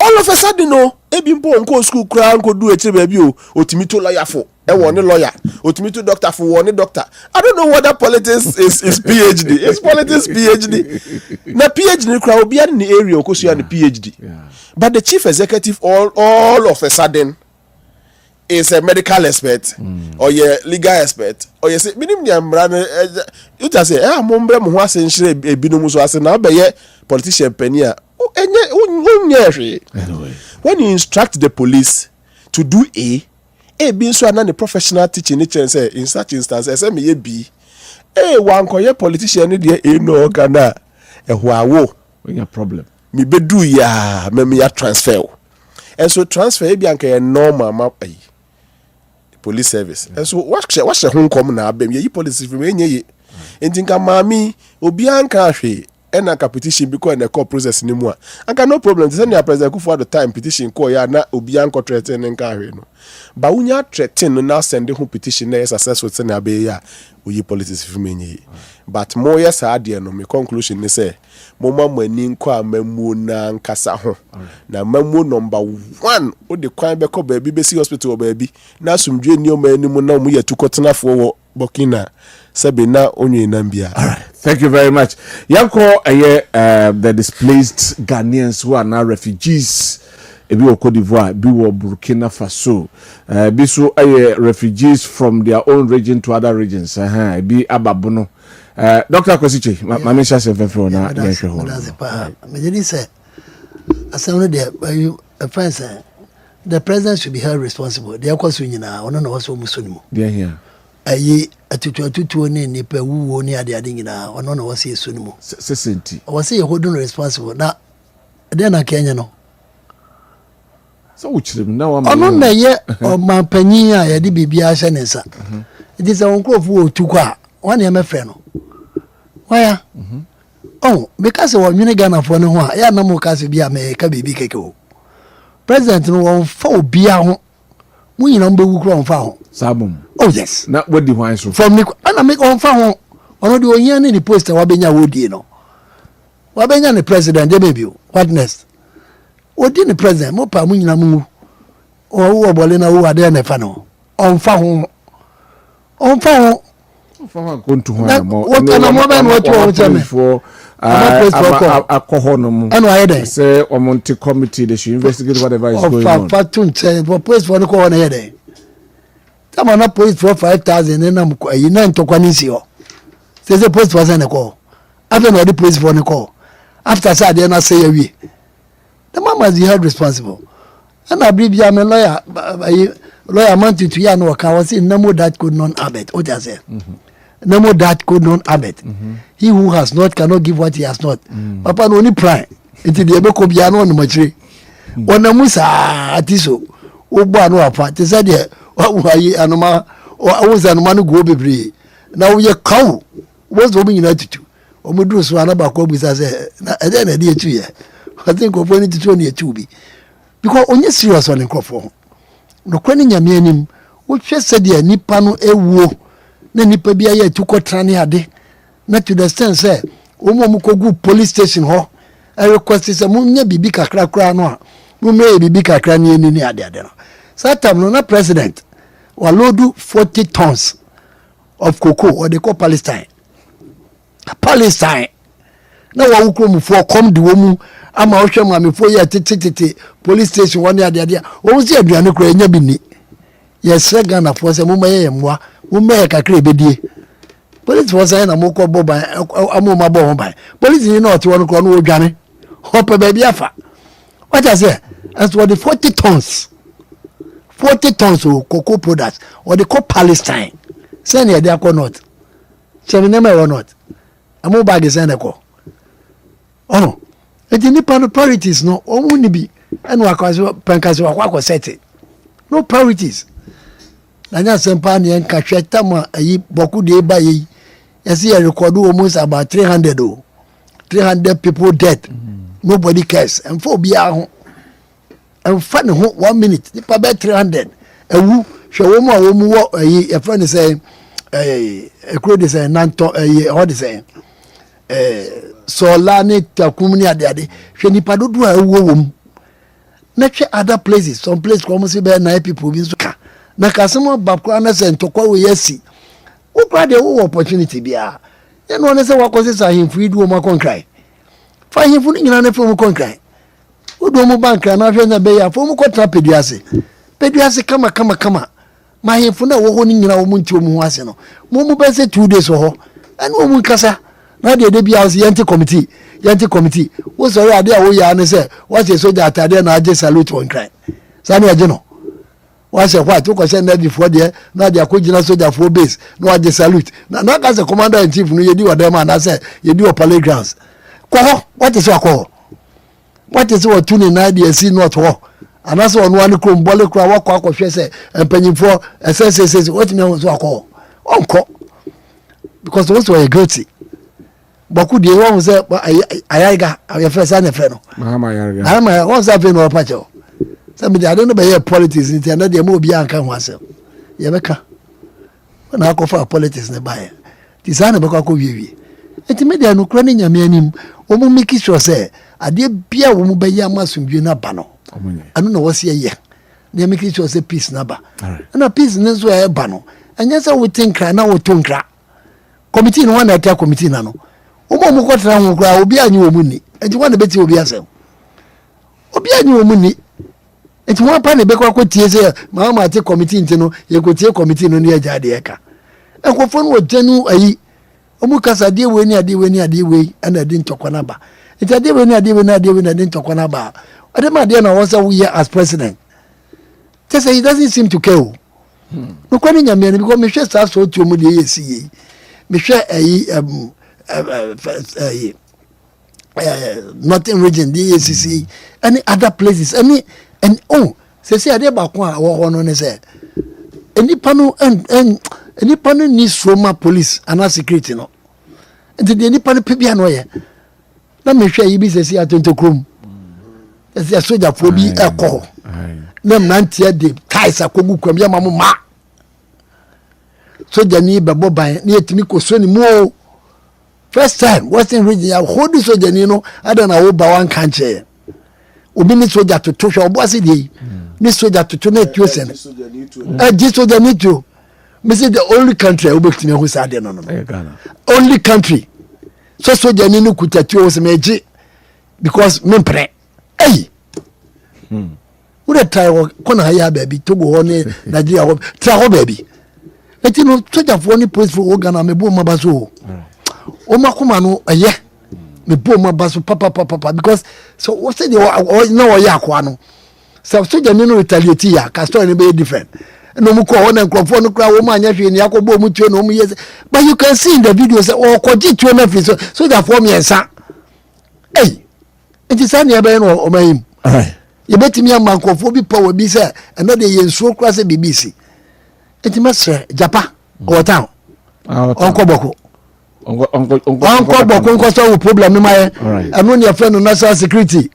All of a sudden no ebi mpo onko school kra onko do etire baby o otimito lawyer for e won lawyer otimito doctor for won doctor. I don't know whether politics is PhD. It's politics PhD. Na PhD kra obi an ni area okosua ni PhD. Yeah. But the chief executive all of a sudden is a medical expert or a legal expert or you say minim dia mra you just say mo mbre mo ho asenhire ebinom so ase na be ye politician pania. Anyway. When you instruct the police to do A being so the professional teaching nature say in such instances say me B one koye politician ni dey no kana ehwawo we got problem me bedu ya me ya transfer and so transfer be anka normal map police service and so what home come na abem ye police from enye ye entinka mami obi anka hwe and a petition because the court process anymore. I got no problem. The senior president for the time petition call ya na obianko threaten and carry no. But when you threaten now sending who petition na successful senior be ya we politics for me. But more yes I dear no my conclusion is say mama mani kwa memu na nkasa ho. Na memu number 1 o de kwan be ko baby be see hospital baby. Na sumdwe ni o mani mu na mu ye tukotena fo Burkina Sabina onye nambia. All right. Thank you very much. Yanko the displaced Ghanaians who are now refugees. Ebi wo Cote d'Ivoire, bi wo Burkina Faso. Bi so refugees from their own region to other regions. Ebi ababono. Dr. Kosiche, mama sha se fefo na yehwe ho. Me dey say asem there you friends the president should be held responsible. They akwaso nyina ono na waso musonimu. There here. Ayi atutu ne nipa wuwo ne ade nyina ono na wase esu nimu sesenti wase yehodun responsible na de na Kenya no so uchirim na wa ono na ye o mampanyin a ye de bibia hye ne nsa it is on crofo otuko a wane me frɛ no waya oh because we nwene Ghana fo ne ho a ya na mo ka se bia me ka bibi keke o president no won fa obi a ho mu nyina mbewu kro on fa ho sabum. Oh yes. Na what the wine so from the and I make on fa ono de onyan ni post wa benya wodi no. Wa benya ni president dey maybe what next? Odi ni president mo pa mu nyina mu. O wo bole na wo ade na fa no. On fa ho. On fa ho. Fa ho kontu ho na mo. What na mo ba no to wo tell me. For alcohol no mo. And why dey? Say o monte committee they should investigate whatever is going on. Fa tun say for post for no ko na here. Tama na post for 5,000 na mko yi na ntokwa nisi ho. Say post for na call. After no the post for no call. After say dey na say we. The mama is held responsible. And I believe ya me lawyer man to ya no ka was in no that could non abet. O just say. no more that could not have it. He who has not cannot give what he has not. Papa no ni prime. Enti de be ko bia no no machire. Ona musa atiso. Ogbo anu apa. Te say de wayi anoma awuza anoma no go bebre. Na wo ye kaw. Wo zo bi nyina tutu. Omuduru so anaba ko bisa say na e dey na dey etu ye. I think of when it only a tubi. Because only serious on the crop. No kwani nyame anim wo hwe sede nipa no ewuo na nipa bia ye tu kotrane ade na to the sense say omo kogu police station ho I request say munya bibi kakra kra no a mu me bibi kakra ne ni ade no satam no na president wa loadu 40 tons of cocoa or they call Palestine na wa ukro mu fo come de wo mu ama wo hwe ma me fo ye tete police station one ade wo si aduane kra nya bi ni yes Ghana for say mumma ye mwa mumma kakra ebedie police for say na moko boba amoma bo ho ban police ni na ote won kro no odwane hope ba bi afa what I say as what the 40 tons of cocoa products or they call Palestine say na dey akọ not chemi na me not amu bag say na ko ono eti nipa no priorities no omu ni bi enu akwaso penkaso akwa set no priorities nanya sempa ne enka hweta ma ayi boku de ba yi yesi ya record almost about 300 people dead. Nobody cares and for bia ho and fa ne ho 1 minute nipa be 300 ewu hwe wo mu wo ayi e friend say ekro de say nanto ayi how de say sola ne takum ni ade hwe nipa dodo a ewu wo mu na hwe other places some place come say be 9 people bi so ka na kasemo babkra na say ntokwa we yasi wo pra de wo opportunity bia ye no ne say wakosi sa him free do mo konkrai fa him fu nyina na fa mo konkrai wo do mo bank na hwe na be ya fa mo kotra peduase kama ma him fu na wo ho ni nyina wo mo nti wo mo ase no mo be say 2 days ho and wo mo kasa na de bia house yenti committee wo so ya de a wo ya ne say what say soldier atade na age salute won krai sa na age no wa say what to question na before there na dia ko gina soldier for base na age salute na ka say commander in chief no yedi wa dem na say yedi o parade grounds ko what is what tuni na dia si not ho anase onu anu krom bole kra wa kwa hwe say empanyimfo ss what me so akọ onko because those were guilty boku de won say ayaga ya first and friend no ama won say fe no pacho say me I don't know be politics nti na de mo obi anka ho asem ye beka na akofa politics ne bae ti sana be kwa ko wiewie enti me de no kra ne nyame anim o mo make sure say ade bia wo mo be ya masumdwe na ba no anu na wo se ye na make sure say peace na ba na peace ne so e ba no anya say we think na wo to nkra committee no wana tia committee na no omo mo kotra ho kra obi anyi wo mu ni enti wana beti obi asem obi anyi wo mu ni enti wan pa ne be kwa tie say ma ate committee enti no ye ko tie committee no ne aja de eka ekofo no wajanu ayi omu kasa de we ni ade we ana de ntokwana ba enti ade we ni na de ntokwana ba ade ma de na won we as president just say he doesn't seem to care no kwani nyame ni because me hwe sa so ti omu de yesi yi me hwe ayi Northern region, the ACC, any other places, and say ade ba ko a wo no ne say any pano and any pano needs Roma police and security no and the any pano pe bia no ye na me hwe yi bi say atonto krom say soldier for bi ekọ na mnantia de ties akogu kwam ya mamu ma soldier ni bebo ban na yetimi ko so ni mo first time Western region ya hold soldier ni no adana wo ba wan kanche obi ni soldier to hwe obo ase dey ni soldier to na tuosen just soldier need to me say the only country I obekti me ho say ade no only country so soldier ni no kutatu o se meji because me pre hey wo dey try ko na ya baby Togo ho ni Nigeria ho try ho baby eti no soldier for ni police for Ghana me bo mabaso o makoma no eye me bo mabaso papa because so what say the no ya kwa no so soldier ni no retaliate ya ka story ni be different no mu ko ho na nkrofo no kra wo ma anya hwe ni akobo mu tuo no mu yes but you can see in the video say oh koji tuo na fi so that for me ensa hey it is an ebe no o mayim ye betimi am nkrofo bi power bi say eno de ye nsuo kra say BBC it masre japa o town onko boko onko boko onko so problem ni my eno ne friend no national security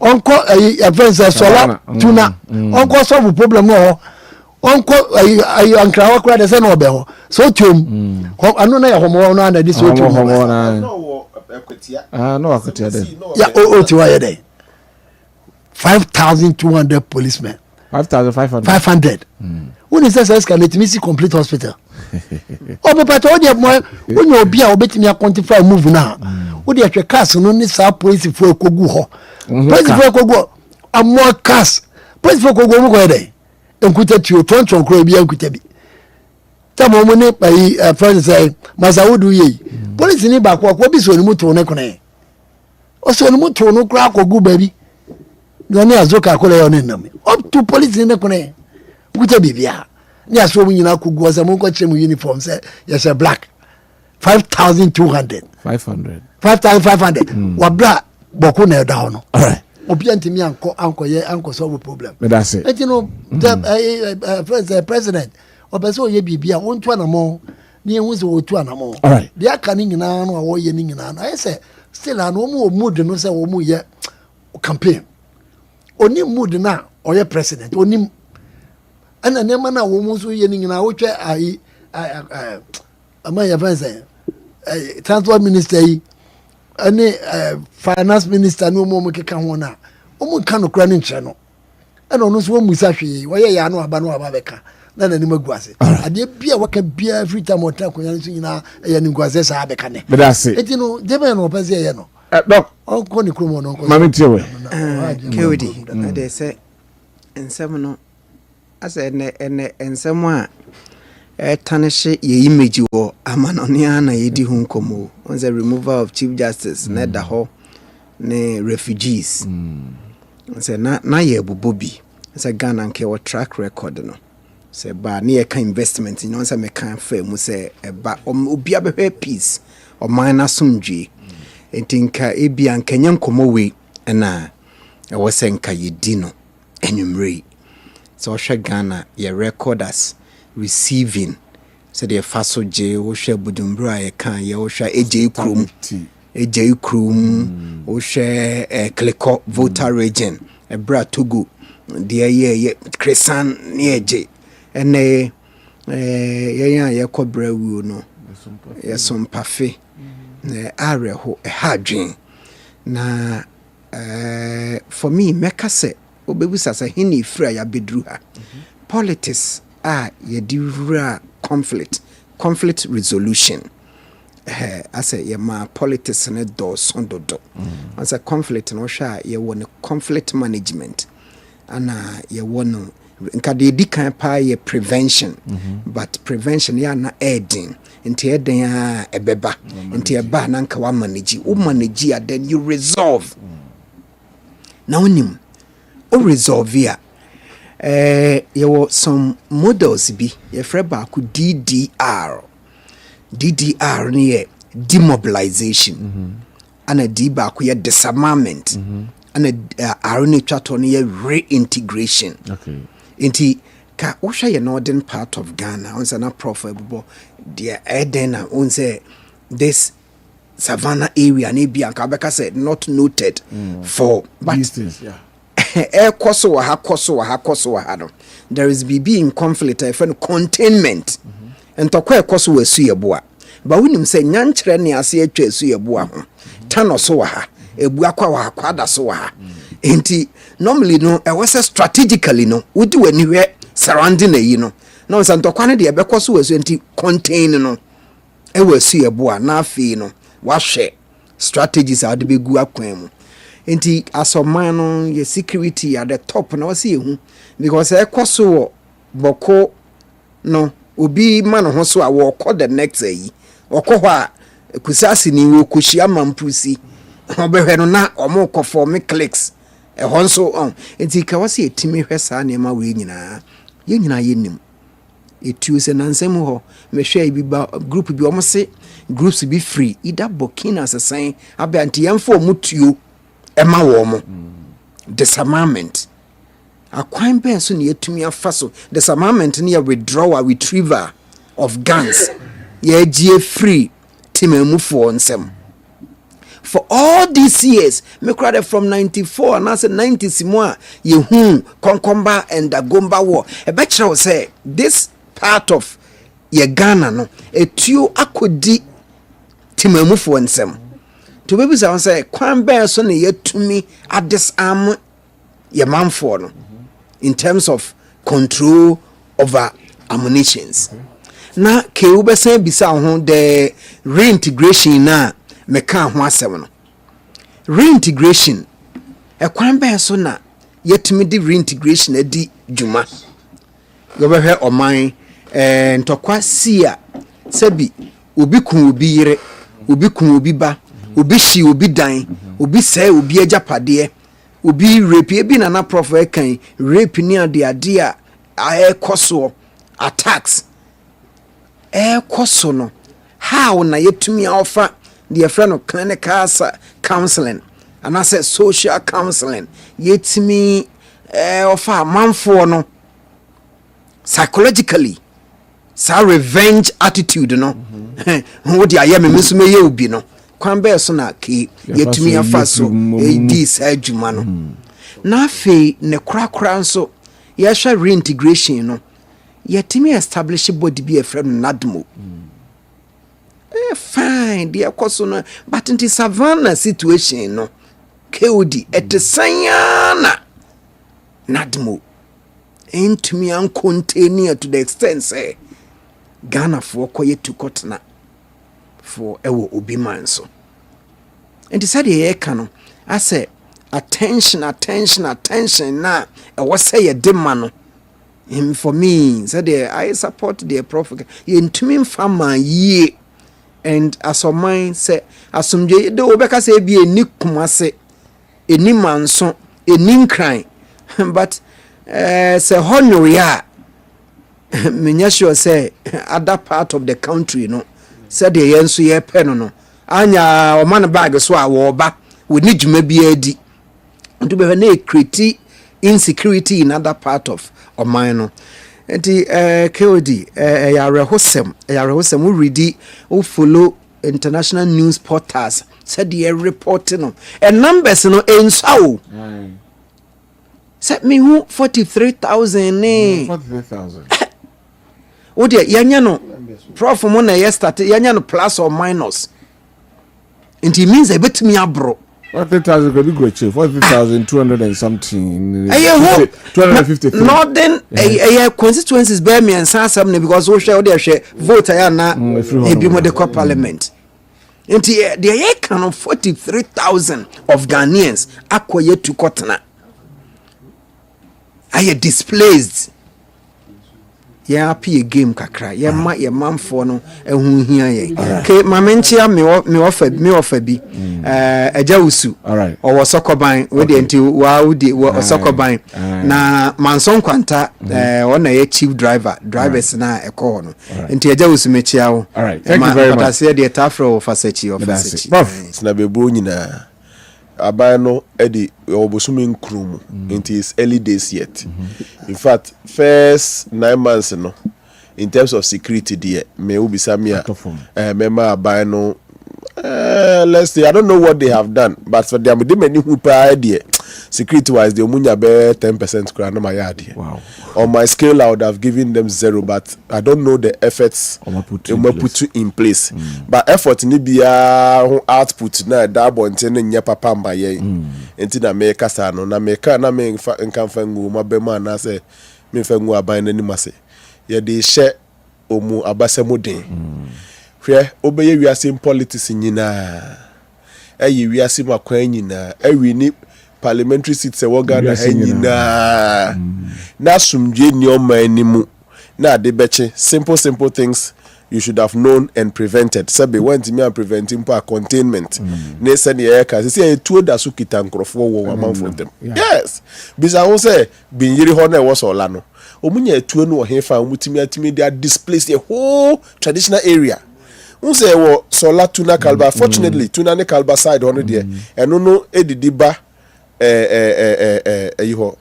onko a friend say sola tuna onko solve problem no onko ayi ankra wa kra de say no be ho so twom anu na ye homo no na di so twom no ekwetia no akwetia de ya o ti wa ye de 5,200 policemen 500 when is say escalate me see complete hospital o be pato de mo when you obi a obetimi a quantify move na wo de hwe cars no ni sa police fo ekogu ho police fo ekogu amo cars police fo ekogu mo ko de enkuta tio tonton kro bi enkuta bi tamo mo ni pai friend say masawudu yi police ni ba ko bi so ni muto ne kone o so ni muto no kra akogu ba bi no ni azoka ko le yo ni nam up to police ni ne kone enkuta bibia ni aso mu nyina akogu o se mo ko chere mu uniform say yes a black 5,200 5,500 wabra boko na da ho no alright obi antimi anko solve problem but that's it you know the president obeso ye bibia wontu anamo ni ehun se wotu anamo alright dia ka ni nyina no wo ye ni nyina no I say still an wo mood no say wo mu ye campaign oni mood na oye president oni ana nema na wo mu so ye ni nyina wo twa ai ama ya fancy transport minister yi ani finance minister no mo keka ho na o mu ka no kra ni nche no ana ono so mu sa hwe wo ye ya no aba beka na na ni maguase ade bia waka bia every time o ta konya so nyina ya ni guase sa beka ne but that's it eti no debe no pese ye no doc o ko ni kromo no ko mami tiewe kewdi na de se ensem no asa ene ensem a tanishe ye image wo amanone ana yedi hu nkomo on the removal of chief justice na da ho ne refugees say na ye bubobi say Ghana nke wo track record no say ba na ye ka investment no say me kan fa mu say ba obi abehwe peace o man asomdwe entinka ebia nkanya nkomo we na e wo say nka yedi no enwumre so hwe Ghana ye recorders receiving so the faso je wo hwe budumbra ye kan ye wo hwe eje krum wo hwe kliko voter region ebra Togo de ye Kresan ne eje ene ye kobra wu no ye sompafe na areho hadwen na for me mekase obebusa say hini fra ya bedru ha politics ye divra conflict resolution as a ma politics ne do sondodo as a conflict no sha ye won conflict management ana ye won nka de dikan pa ye prevention but prevention ya na aiding nti eden a ebeba nti eba na nka wa manage o manage ya then you resolve na onim o resolve ya there some models bi ye frɛ ba ku DDR ne demobilization ana D ba ku ye disarmament ana R ne twato ne reintegration okay nti ka wo hwɛ ye northern part of Ghana on say na prof ebo there eden na on say this savannah area ne bi anka beka said not noted for but these things yeah koso wa ha no there is BB in conflict I find containment entokwa koso wa su yeboa ba wonim say nyankyere ne ase atwa asu yeboa ho tano so wa ha ebu akwa wa kwada so wa ha enti normally no e was strategically no wodi wani hwe surrounding ayi no no santokwa ne de e bekoso wa su enti contain no e wa su yeboa na afi no wa hwe strategies a de begu akwan mu enti asomano ye security at the top na wase ehu because e koso boko no obi man ho so a wo kɔ the next ayi okɔ hɔ a kusasi ni wo kohyia mampusi obehwe no na omo kɔ for me clicks e hɔ nso on enti ka wase etimi hwɛ saa ne ma we nyinaa ye nyina ye nim etu se nansem ho me hwe bi ba group bi omo se groups be free either Burkina sesan abanti yemfo mutuo ema wo mo disarmament akwan ben so ne yetumi afa so disarmament ne ya withdrawal retrieval of guns ye gie free timamufo nsem. For all these years, me cried from 94 and I said 90 simwa ye Konkomba and Dagomba war. A bachelor will say this part of ye Ghana no a two akudi timamufo nsem. To be say kwan bear son ye to me at this arm ye man for no in terms of control over ammunitions. Na ke ube say bisa ho the reintegration na meka ho asem no reintegration e kwan ba so na yetimi di reintegration adi djuma go be hwe oman ntokwa sia sabi obi kun obi yire obi kun obi ba obi hyi obi dan obi sai obi agapade obi rape bi na prof kan rape ni ade a ekoso attacks ekoso no how na yetumi offer the friend of clinical counseling and I said social counseling yetimi offer manfo no psychologically sa revenge attitude no what dia ye me so me ye obi no kwan be so na ke yetimi afa so this adwuma no na fe ne krakra nso ye hwa reintegration no yetimi establish body be a friend nadmo. Fine, dear Cosono, but in the savannah situation, no. KOD at the Sayana Nadmo. Ain't me uncontainer to the extent, say Ghana for quiet to Cotna for Ewo Obimanso. And decided a canon. I said, attention now. I was say a demano. Him for me, said I support the prophet. You to me farmer ye. And as of mine say, asumje do obeka say be eni kumase, eni manso, eni nkran, but say hono ya, menya sure say other part of the country no, say the yensu ye pen no, anya o man bag so a wo ba, we need dwuma bi adi, nto be na create insecurity in other part of mine no. Enti KOD yarehosem we read we follow international news portals said the report no and numbers no ensaw set me who 43,000 ne 43,000 o de yanya no prof mo na ye start yanya no plus or minus enti means e betimi abro 40,000 could go cheap. 40,200 and something. 250. Northern constituencies bear me and some because we share their share vote na be more the parliament. And the kind of 43,000 of Ghanaians acquire to Kotana. I displaced. Yeah, pay game kakra. Yeah, my mom for no who here. Okay, my mentia me offer bi. Ejawusu. All right. Or was sokoban we dey until wa di sokoban. Na manson kwanta one na chief drivers na eko no. Nti Ejawusu mechia wo. All right. Thank you very much. But I say the tafro of fasechi. Prof, na bebu nyina. Abano edi obosumi nkrum into his early days yet. In fact, first 9 months no in terms of security there me ubisamia member abano let's say I don't know what they have done, but for them they many who idea security wise the munya be 10% kura no my yard. Wow. On my scale I would have given them 0, but I don't know the efforts put in place. But effort ni bia output na da bonte ne nya papa mba ye enti na me kasa no na me ka na me nkan fangu ma be ma na say me fangu aban na ni mase ye de hye omu abasemu den hwe obeye wiase politics nyina ayi wiase makwan nyina awi ni parliamentary seats e wogana nyina na sumdwe ni o man ni mu na de beche simple things you should have known and prevented. Sabi went me and preventing for containment. Ne said the air can say two da su kita nkrofo wo among from them. Yes. Bisa won say bin yiri ho na was olano. Omunya etuo no hefa omutimi atimi they displaced the whole traditional area. Won say wo solar tuna kalba fortunately tuna ne kalba side on there. Eno no edidiba yiho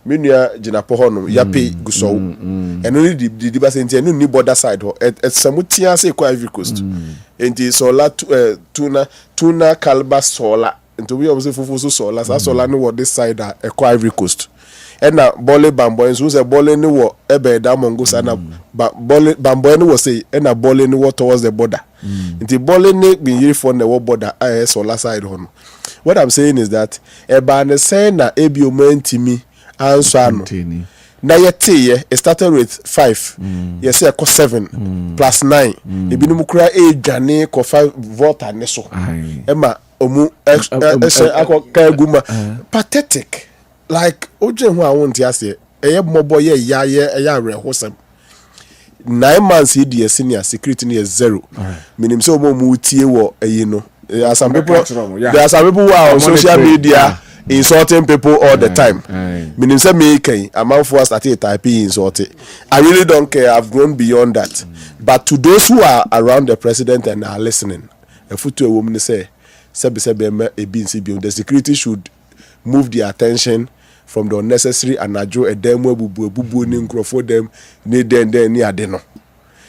minua jinapo ho no yape guso eno ni di ba senti eno ni border side ho samutia say kwa Ivory Coast enti solar tuna kalba solar enti we obse fufu so solar sa solar no this side kwa Ivory Coast ena bole bambo enso say bole ni wo ebe da mongo sa na bole bambo ni wo say ena bole ni wo towards the border enti bole ni bin yiri for na wo border solar side ho no. What I'm saying is that eba ne say na ebi o mantimi answer no na yete ye it started with 5 yes e 7 plus 9 ebi no kura e dwane ko 5 volta ne so ema omu akokaguma pathetic like oje hu awon ti ase eye mobo ye ya rehosam 9 months he senior security near 0 minim say omo mu tie wo no there are some people who are on social media insulting people all the time. Meaning say me can amount for us started typing insulting. I really don't care. I've grown beyond that. But to those who are around the president and are listening, a foot to a woman say, the security should move the attention from the unnecessary and ajo a demo bubu nincrofo them need then near deno.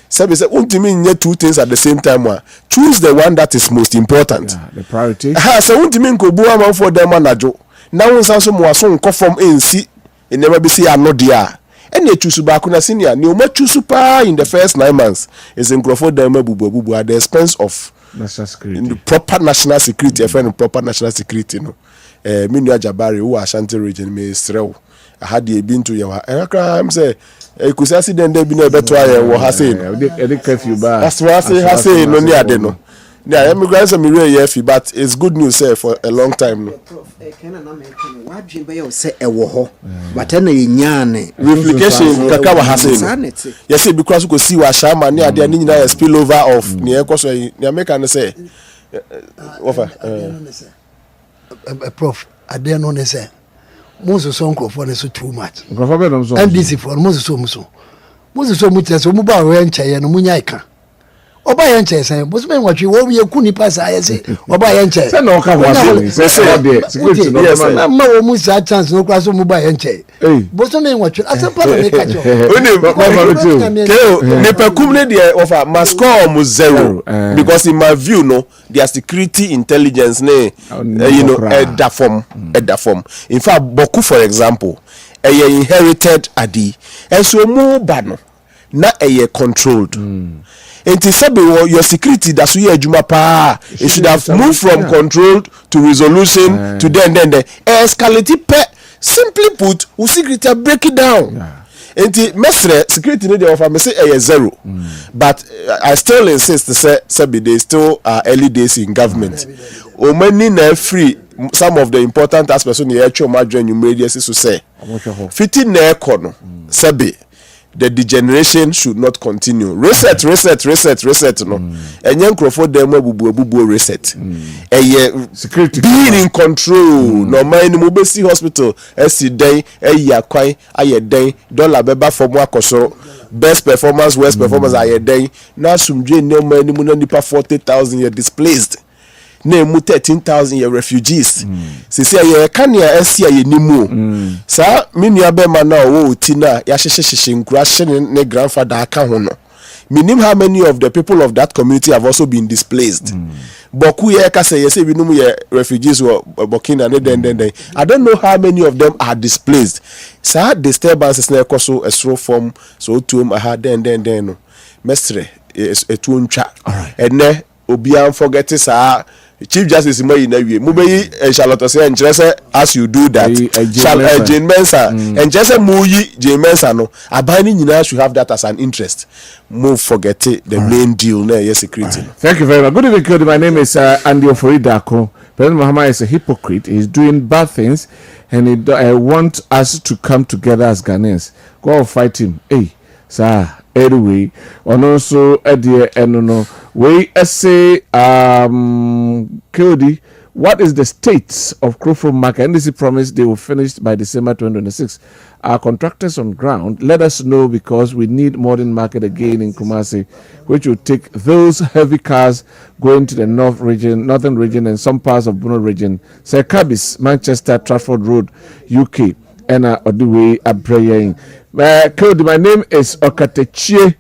Sabi say untimi nye two things at the same time. Choose the one that is most important. Yeah, the priority. So untimi nko bu am for them anajo. Now unsan so mo aso nko form NC e never be say ano dia. Ene choose ba kuna senior ni o ma choose pa in the first 9 months is nkrofo them bubu at the expense of national security. In the proper national security, proper national security no. Minu Jabari who Ashanti region me Israel. I had the been to your I'm say could accident there be no better what has said. That's what I say no near de no. Yeah, immigrants are me but it's good news for a long time no. Replication kaka wa hase. Yes, because we go see wa shama near there ni na spill over of near koso near make an say. Prof, I dare not say. Most so for so too much. NDC for most so much so mobile ranch and munyaka. Oba yenche say, but me what you wo ye kuni pass I say. Oba yenche. Say no can was say there. Security no man. Ma wo mu sa chance no kwa so mobile yenche. But me what you as part of the catch. Ne pekumne dey offer must score almost 0 because in my view no their security intelligence ne at that form. In fact Boku for example inherited adi and so mo bad no na controlled. And to say your security that's where Juma pa it should have moved from controlled to resolution to then escalate simply put we security break it down. And the mestre security no dey offer me say 0 but I still insist to say they still are early days in government. O many na free some of the important aspects on the actual margin you made yes to say fitting na ekono sabi the degeneration should not continue. Reset no. Enye nkrofo dem bubu reset. Security being in control. No man mo be see hospital esi den yakwan aye den dollar beba for mo akoso best performance worst performance aye den na sumdwe no man mu na nipa 40,000 ye displaced. Na mu 13,000 ye refugees. Sisi ye kania esi ye nimu. Sa minua be ma na wo tina ya hyehyehye nkura hye ne grandfather aka ho no. Minim how many of the people of that community have also been displaced. Boku ye ka say we no ye refugees or Burkina ne den. I don't know how many of them are displaced. Sa disturbances na ekoso esro form so tuom aha den no. Mestre etu ntwa. Ene obi an forget sa Chief Justice Moyi na wie mo be Charlotte say enjese as you do that Jane Mensa enjese Moyi Jane Mensa no abani nyina should have that as an interest. Move forget it, the main deal na yes security. Thank you very much. Good evening. My name is Andy Oforidako. President Mahama is a hypocrite. He's doing bad things and he want us to come together as Ghanaians. Go and fight him. Hey, sir. anyway and also dear no we say Kodi, what is the state of Krofo market? NDC promised they will finish by December 2026. Our contractors on ground let us know because we need modern market again in Kumasi, which will take those heavy cars going to the northern region and some parts of Bono region. Sir Cabis, Manchester, Trafford Road, UK, and Oduwe Abrayen. Kodi, my name is Okatechie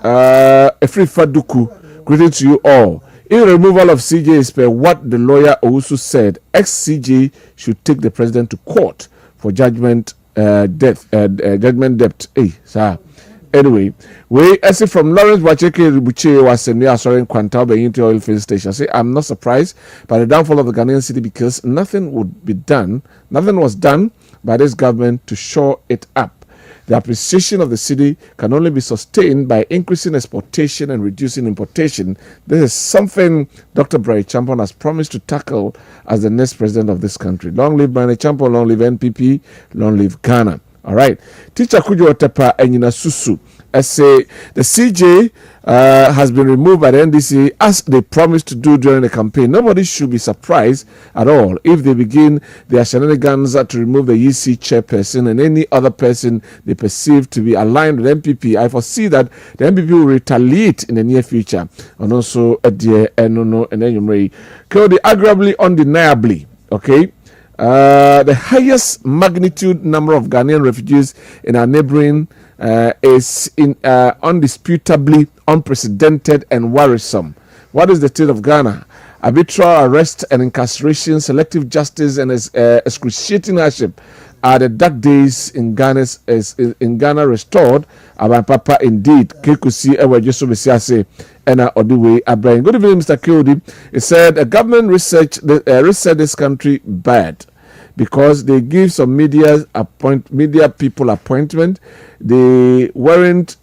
Efri Faduku. Greetings to you all. In removal of CJ is per what the lawyer also said, ex-CJ should take the president to court for judgment judgment debt. Hey, sir. Anyway, we as if from Lawrence Wacheke Ribuche was near Soren Quantal Bayinti oil field station. Say I'm not surprised by the downfall of the Ghanaian city because nothing was done by this government to shore it up. The appreciation of the city can only be sustained by increasing exportation and reducing importation. This is something Dr. Bray Champon has promised to tackle as the next president of this country. Long live Bray Champon, long live NPP, long live Ghana. All right. Teacher Kujo Otepa and Yina Susu. I say the CJ has been removed by the NDC as they promised to do during the campaign. Nobody should be surprised at all if they begin their shenanigans to remove the EC chairperson and any other person they perceive to be aligned with MPP. I foresee that the MPP will retaliate in the near future. And also, dear Enono and Enyumrei, Kodi, arguably, undeniably, okay. The highest magnitude number of Ghanaian refugees in our neighboring is undisputably unprecedented and worrisome. What is the state of Ghana? Arbitrary arrest and incarceration, selective justice, and excruciating hardship are the dark days in Ghana restored. Aban Papa indeed. Kekusi ewe Jesu Besiase ena Oduwe Abraham. Good evening, Mr. Kodi. He said the government researched this country bad because they give some media people appointment. They weren't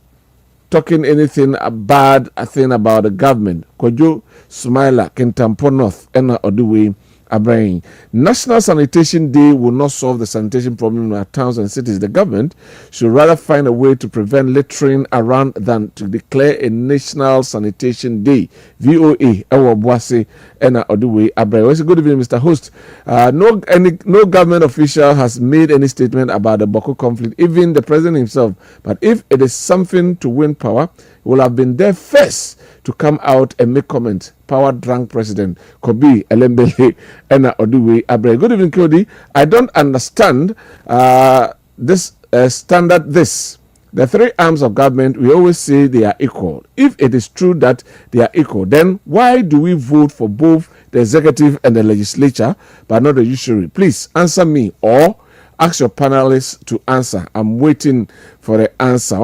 talking anything bad thing about the government. Kojo Sumaila Kentampo North ena Oduwe Abraham. National Sanitation Day will not solve the sanitation problem in our towns and cities. The government should rather find a way to prevent littering around than to declare a National Sanitation Day. VOA Ewo Boase Ena Oduwe Abraham. Good evening, Mr. Host. No government official has made any statement about the Boko conflict, even the president himself. But if it is something to win power, he will have been there first to come out and make comments. Power drunk president Kobi Elembele Ena Oduwe Abraham. Good evening, Kodi. I don't understand this standard. The three arms of government, we always say they are equal. If it is true that they are equal, then why do we vote for both the executive and the legislature, but not the judiciary? Please answer me or ask your panelists to answer. I'm waiting for the answer.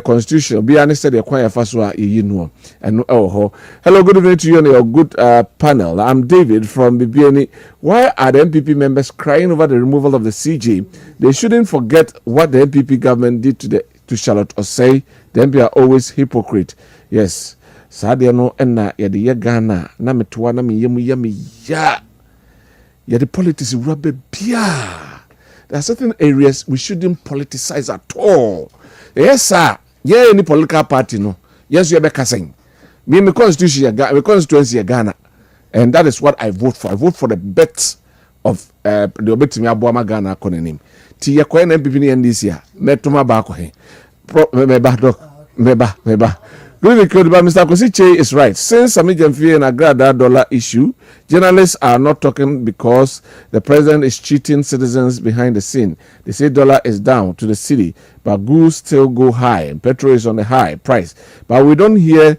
Constitution. Be honest, the choir faswa yinu. And hello, good evening to you and your good panel. I'm David from BBNE. Why are the MPP members crying over the removal of the CJ? They shouldn't forget what the MPP government did to Charlotte Osei. The MP are always hypocrite. Yes. Sadia no enna yadi Ghana na metwa na yemu ya. Yeah, the politics rubber beer. There are certain areas we shouldn't politicize at all. Yes, sir. Yeah, any political party, no. Yes, you are saying. Me, my constituency, Ghana, and that is what I vote for. I vote for the best of the Obetimi Abuama Ghana Konenim. Tia Koen MPP in this year. Metuma Bako he. Meba. Mr. Kosiche is right. Since Sami Jemfi and Agrada dollar issue, journalists are not talking because the president is cheating citizens behind the scene. They say dollar is down to the city, but goods still go high and petrol is on a high price. But we don't hear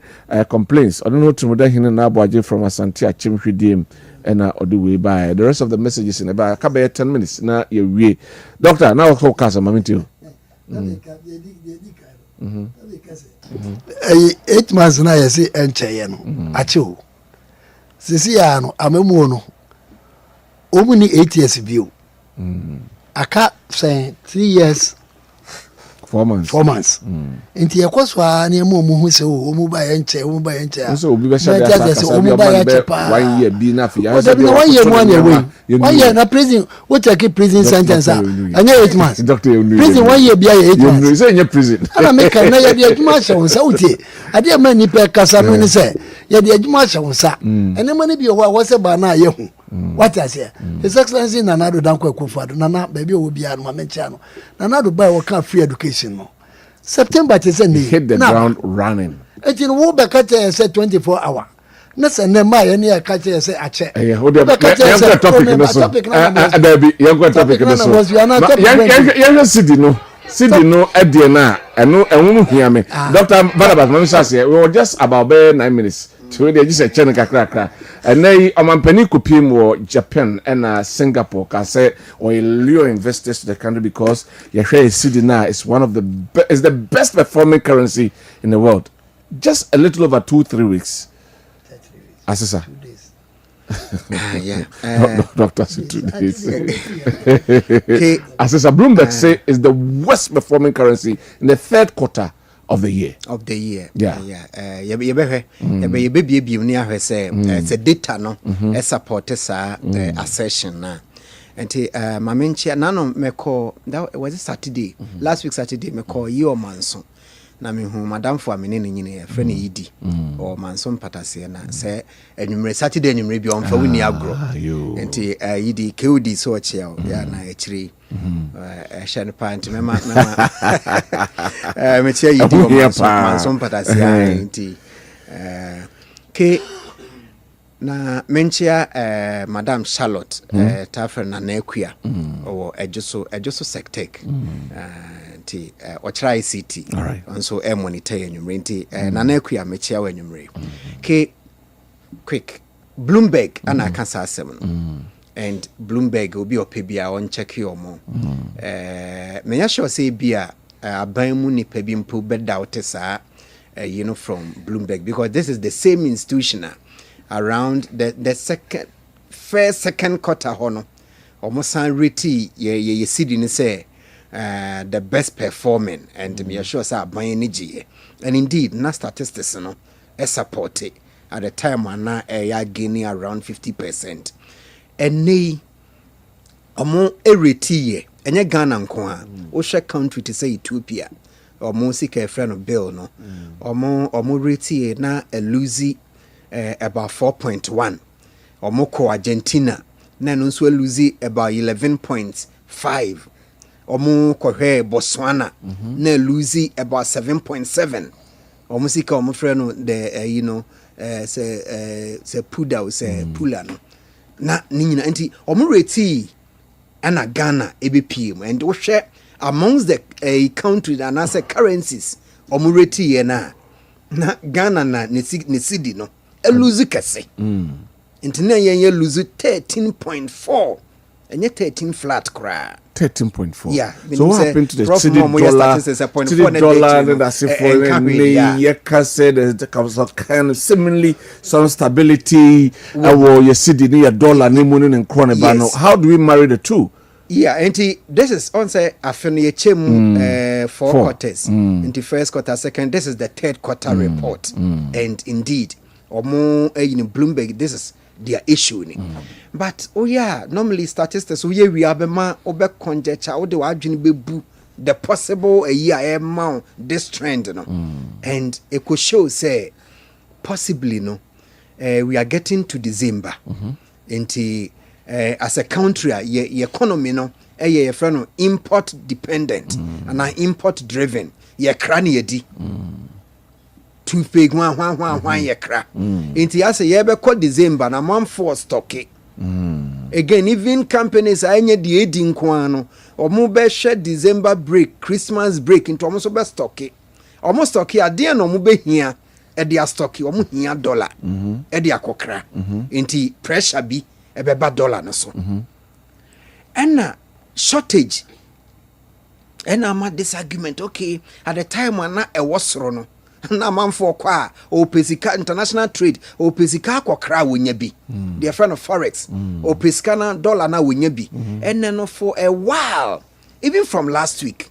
complaints. I don't know to Mudahin from Asante Achimhwidim and Oduwe by the rest of the messages in about 10 minutes. Now you Doctor, now focus on Mamintio. 8 months na yesi encheye no achewo sisi ya no amemu no omuni 8 years bio aka say 3 years 4 months. 4 months. Inti yakoswa ni emu mu hu se o mu ba yenche, o mu ba yenche. So obi be sha da ka o mu ba yenche pa. 1 year bi na fi. O de na 1 year mu an away. 1 year na prison, what take prison sentence anya 8 months. Prison 1 year bi 8 months. You say anya prison. Ana make na ya de adwuma hye won sa uti. Ade ma ni pe kasa no ni se ya de adwuma hye won sa. Ene ma ni bi ho a wo se ba na ye hu. What I say? His Excellency Nanado Danko Akufo-Addo, Nana baby will be an Mamenchano. Nanado buy what kind free education no. September is a hit the ground running. It's in Woba Catcher said 24 hour. Ness and then my any catcher say a check. Yeah, hold up. Topic in the baby, you're going to topic in the young city no. City no Ediana and no and won't hear me. Dr. Barabas Mamsa, we were just about 9 minutes. So they just a channel crack. And they Omampeni Kupim or Japan and Singapore can say or lure investors to the country because your share city now is one of the is the best performing currency in the world. Just a little over 2-3 weeks. Assessor. Yeah. Doctor 2 days. Assessor Bloomberg say is the worst performing currency in the third quarter of the year. Yeah. You be near say it's a data no support assertion na. And Mamenchia nano me call that was Saturday. Last week Saturday me call you Manson. Na me hu madam for amene ne nyine friend yidi or Manson patase na say enumre Saturday enumre bi on fa wini agro. Enti yidi KOD so chia ya na echiri shan pant mema me chia yidi Manson patase enti ke na menchia Madam Charlotte Taffer na Nakuya or ejoso sectec ti ochra ICT so monitor enyumre nti na Nakuya mechia wenyumre ke quick Bloomberg ana kasa asem no and Bloomberg will be opebia on check your mo menya sure say bia aban mu ni pebi mpo beda otesa from Bloomberg because this is the same institution around the second quarter hono almost reti ye city ni say the best performing and me sure say ban energy and indeed na statistics no support it at the time na ya gaining around 50% and nei omo ereti ye enye Ghana nko a o hwe country to say Ethiopia omo sika friend of bill no omo reti na lose about 4.1 omoko Argentina na no so lose about 11.5 omoko hwe Botswana na lose about 7.7 omusika omofre no the say puda say pula no na nyina nti omureti ana Ghana ebepiem and wo hwe amongst the countries and as currencies omureti na Ghana na ne cedi no lose kese intina yen lose 13.4 enye 13 flat cra 13.4 yeah so what happened to the cedi dollar and that's it for the can say the kind of similarly some stability your cedi near dollar ni money and krone ba no how do we marry the two? Yeah, and this is on say after 4 quarters into first quarter second this is the third quarter report and indeed omo in Bloomberg this is their issue but normally statistics we abema obe conjecture o de wadwene bebu the possible amount this trend and it could show say possibly we are getting to December into as a country your economy your friend import dependent and import driven your crane di toothpick one ye cra inti ase ye be ko December na man for stock again even companies anye di edi nko ano omo be hwe December break Christmas break into omo so be stock omo stock ade na omo be hia e dia stock omo hia dollar e dia kokra inti pressure bi e be ba dollar no so and shortage and am this argument okay at the time when na e wosoro no na manfo kwa o pesika international trade o pesika akokra wonya bi their friend of forex o pesika na dollar na wonya bi and then for a while even from last week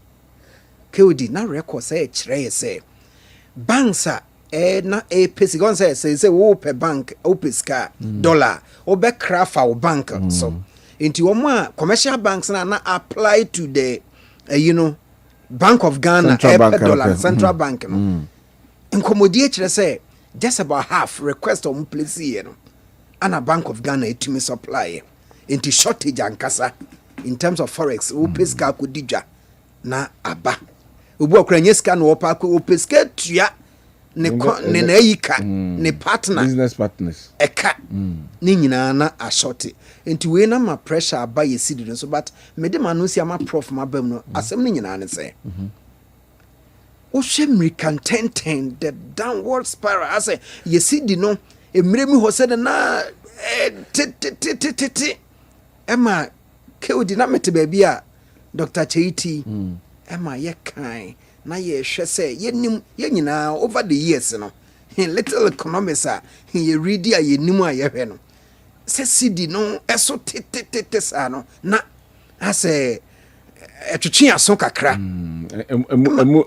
KOD na record say kyerɛ say banks a na pesi gon say wo per bank opeska dollar wo be craft our bank so into omo commercial banks na apply to the Bank of Ghana dollar central bank no incommodate kyerɛ say just about half request on place here no and a Bank of Ghana etumi supply into shortage ankasa in terms of forex wo peska ko didwa na aba obu akura nyeska no opa ko peska tua ne na yika ne partner business partners eka ne nyina na a shortage into we na ma pressure aba ye sidi no so but me de ma no si ama prof ma bam no asem ne nyina ne say o hwe American 10 the downward spiral as ye sidi no emire mi ho se na Emma KOD na mete baby a Dr. Cheiti Emma ye kan na ye hwe say ye nyina over the years no in little economics a ye read a ye nim a ye hwe no se sidi no eso tete sa no na ase etwetwe aso kakra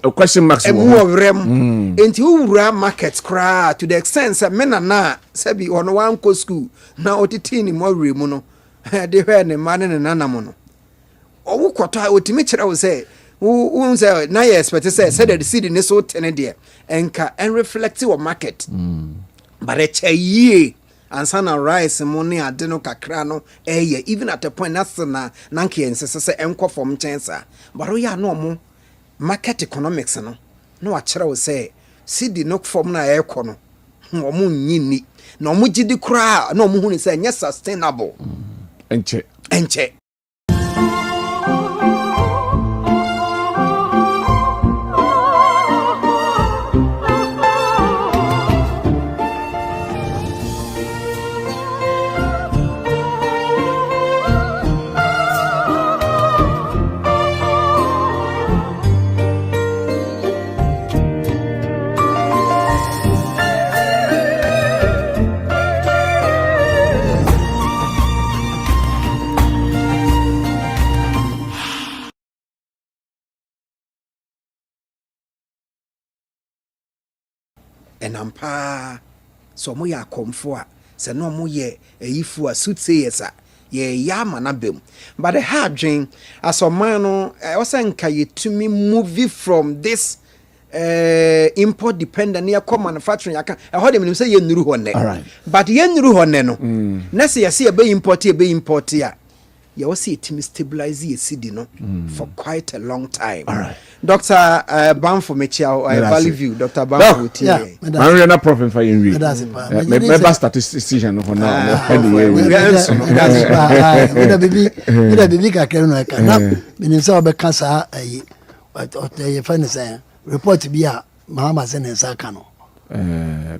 a question marks enti wura market kra to the extent say me na sabi ono wan ko school na otiti ni mo remu no de hwe ne ma ne nanam no owo kwoto a otimi kire wo say wo say na ye expect say the city ne so tene de enka en reflect wo market but e chaye ansana rice money ade no kakra no even at a point na nanke nsese enko from chensa but we ya no mo market economics no a kire wo say city no form na ekọ no omo nyini na omo gidi kura na omo hu ni say nya sustainable enche enampa so mo ya komfo a se no mo ye ayifu a suit say yes a ye yama na bem but the hard dream as a man no osanka yetumi move from this import dependent near come manufacturing aka e ho dem say ye nuru ho ne but ye nuru ho ne no na say ye be import a ye was see it stabilize ye city no for quite a long time. All right. Dr. Banfo Mechia, I value you, Dr. Banfo. I'm not problem for you. Maybe statistician for now. Anyway, baby can no can. Now, meaning so be cancer. What you find say report be a Mahama send in Sakano.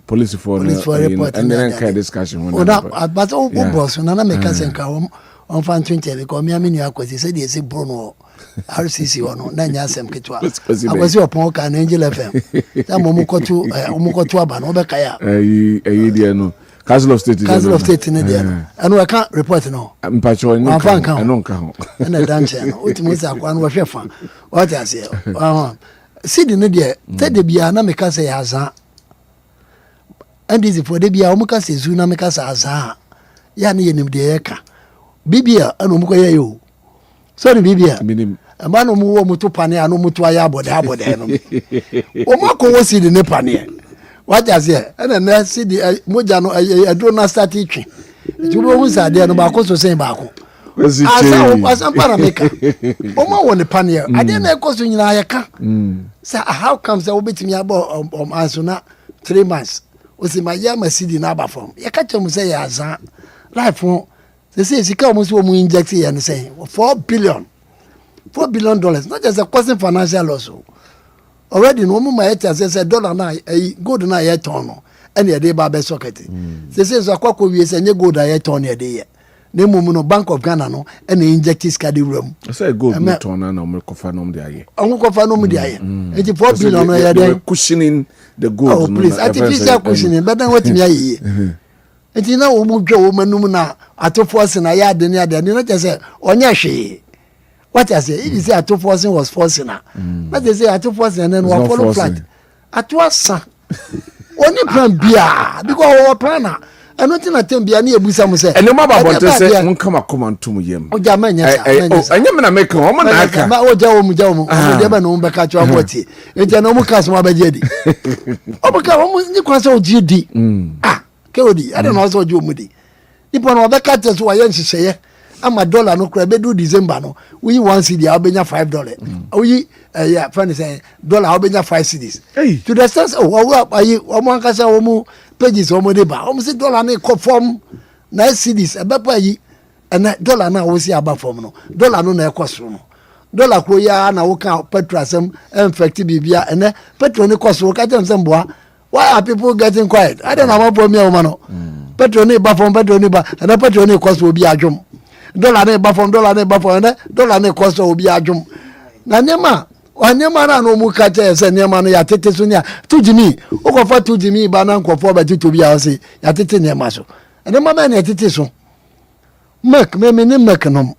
Police for report and then kind discussion. But oh boss, nana make us encounter. On fan 20 because me amini akwesi said they say Bruno RCC ono na nya asem ketwa akwesi opon ka na Angel FM ta momukotu aba no be kaya dia no Council of State ne dia anu aka report no mpacho ni ka no nka ho na danche no ultimo sa kwa no hwe fa what I say sidi ne dia te de bia na meka say aza and is for de bia o meka say zu na meka say aza ya ne yenim de yeka Bibia anu muko ye yo so ni bibia amano mu wo mutu pane anu mutu aya abode no o mako wo sidi ne pane waja se na sidi moja no adro na start twi tubo hu sa de no ba ko so sen ba ko asa para meka o ma wo ne pane ade na ko so nyina ayeka say how come say obetimi abo anso na 3 months o si ma ya ma sidi na aba form ye ka chemu say ya azan life they say sika almost wo inject here and say $4 billion not just a question financial loss already no mo ma say dollar na gold na ye ton no and ye dey ba be socket they say so akwa wie say nye gold ye ton ye dey na mo no Bank of Ghana no and inject sika dey room say gold no ton na mo kofa no dey aye on kofa no dey aye it $4 billion no ye dey cushioning the gold no please artificial cushioning but then what me aye enti na wo mu dwa wo manum na atofo se na ya de ne ade na je se onye hwe What I say, if you say Ato forcing was forcing her, but they say Ato forcing and then one follow flight. Ato sa only plan bia because our planner. And nothing at them be any abusa say. And no matter what they say, won't come a command to me. Oh, Jamania, I never make a woman. I can't. Oh, Jomo, never know Becca Chawati. It's a normal customer by Jedi. Oh, because almost you can GD. Ah, Kodi, I don't know what you moody. Upon all the cutters who I say, I'm a dollar no crab do December no. We want see the Albania $5. Oh, yeah, funny saying dollar Albania 5 cities. To the sense, oh, well, are you one casa omu pages or modeba? Almost dollar ne conform nice cities, a bapa ye, and that dollar now we see about from no dollar no na cost no dollar quoya na woka petrasem infecti bibia and petrol ne cost woka them some boy. Why are people getting quiet? I don't know what for me omano. Petrol ne ba from petrol ne ba and the petrol ne cost will be a jump. Dollar ne ba from dollar ne ba from dollar ne cost will be a jump. Na nema wanyama na no mu ka che se nema no ya tete so nia to jimi o ko fa to jimi ba na nkofo ba ti to bi a se ya tete nema so ene ma na tete so mek me ne mek no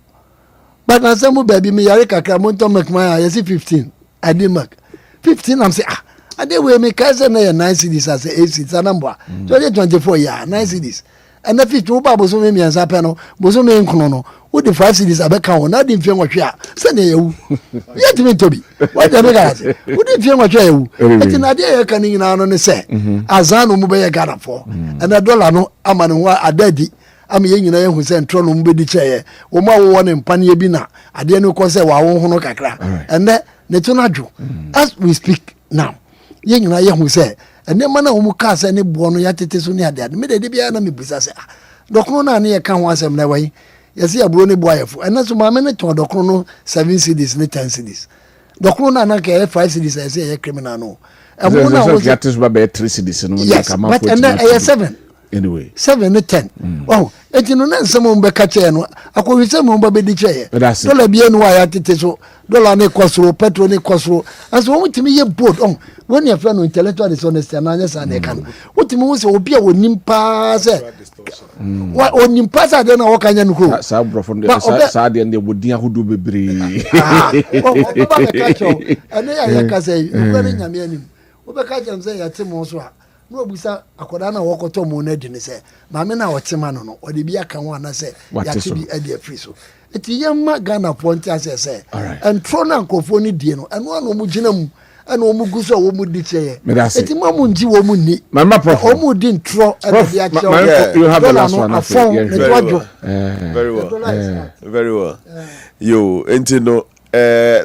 but na some baby me yare kakra mo to mek ma ya 15 I did mek 15 am say ah ade we me ka se na ya 9 cities as 8 cities anamba so 24 ya 9 cities and if you ba boso me miansa pe no boso me nkono no wo the 5 cities abeka won na di mfie nwotwe a se na yewu yet me tobi what the mega say wo di mfie nwotwe yewu eti na de ye kan nyina no ne se azano mu be ye Ghana for and the dollar no amane ho adadi am ye nyina ye hu se ntro no mu be di cheye wo ma wo ne mpane bi na ade no ko se wa wo ho no kakra and ne to na dwo as we speak now ye nyina ye hu se ene mana wo mu ka se ne bo no ya tete so ne ade me de bia na me busa se dokno na ne ye ka ho asem na wai yesi aburo ne bo ayefo ene so ma me ne to dokno no 7 cities ne 10 cities dokno na ka 5 cities I say ye criminal no e mo na wo get to be 3 cities no na ka ma but and 7 anyway 7 ne 10 oh etino na nsemo mbe ka che no akohwese mo mba be di che dollar bia no ya tete so dollar ne kosoro petrol ne kosoro aso wo mutimi ye board on when you friend no intellectual dishonesty na anya sa na kan wotimi wo se obi a wonim pa se wa onim pa sa de na wo kanya no ko sa brofo sa de ne wodi ahodo bebre ba ka che ene ya ka se wo ne nyame anim wo be ka che se ya timo so a no obusa akoda na wokoto mo na di ne se ma me na wotima no no ode bi aka ho ana se ya ti bi ade afri so eti yamma Ghana ponti ase and tro na nkofo ni die no eno na mu gina mu eno mu guso wo mu di cheye eti ma mu nji wo mu ni mama prof o mu di ntro ade bi ache you have the last one very well yo enti no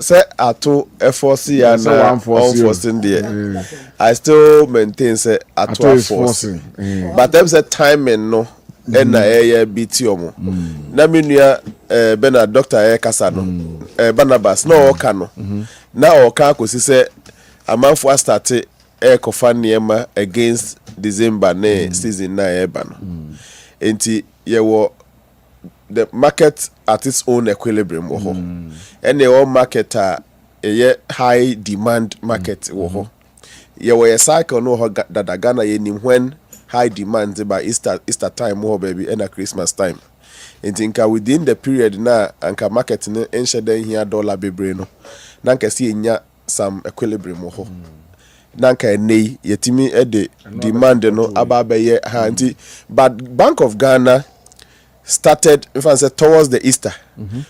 say ato force ya na forcing there I still maintain say ato forcing but them say timing no na biti omo na menua bena doctor kasa no Barnabas na oka no na oka akosi say amanfo start kofa niema against December na season na eba no enti ye wo the market at its own equilibrium wo ho and all market a high demand market wo ho ye wo cycle no ho dada Ghana ye nim when high demand by Easter time more baby and a Christmas time and think within the period na anka market no enshede here dollar bebre no na nka si enya some equilibrium ho na nka nei yetimi de demand no aba ye ha anti but Bank of Ghana started if I say towards the Easter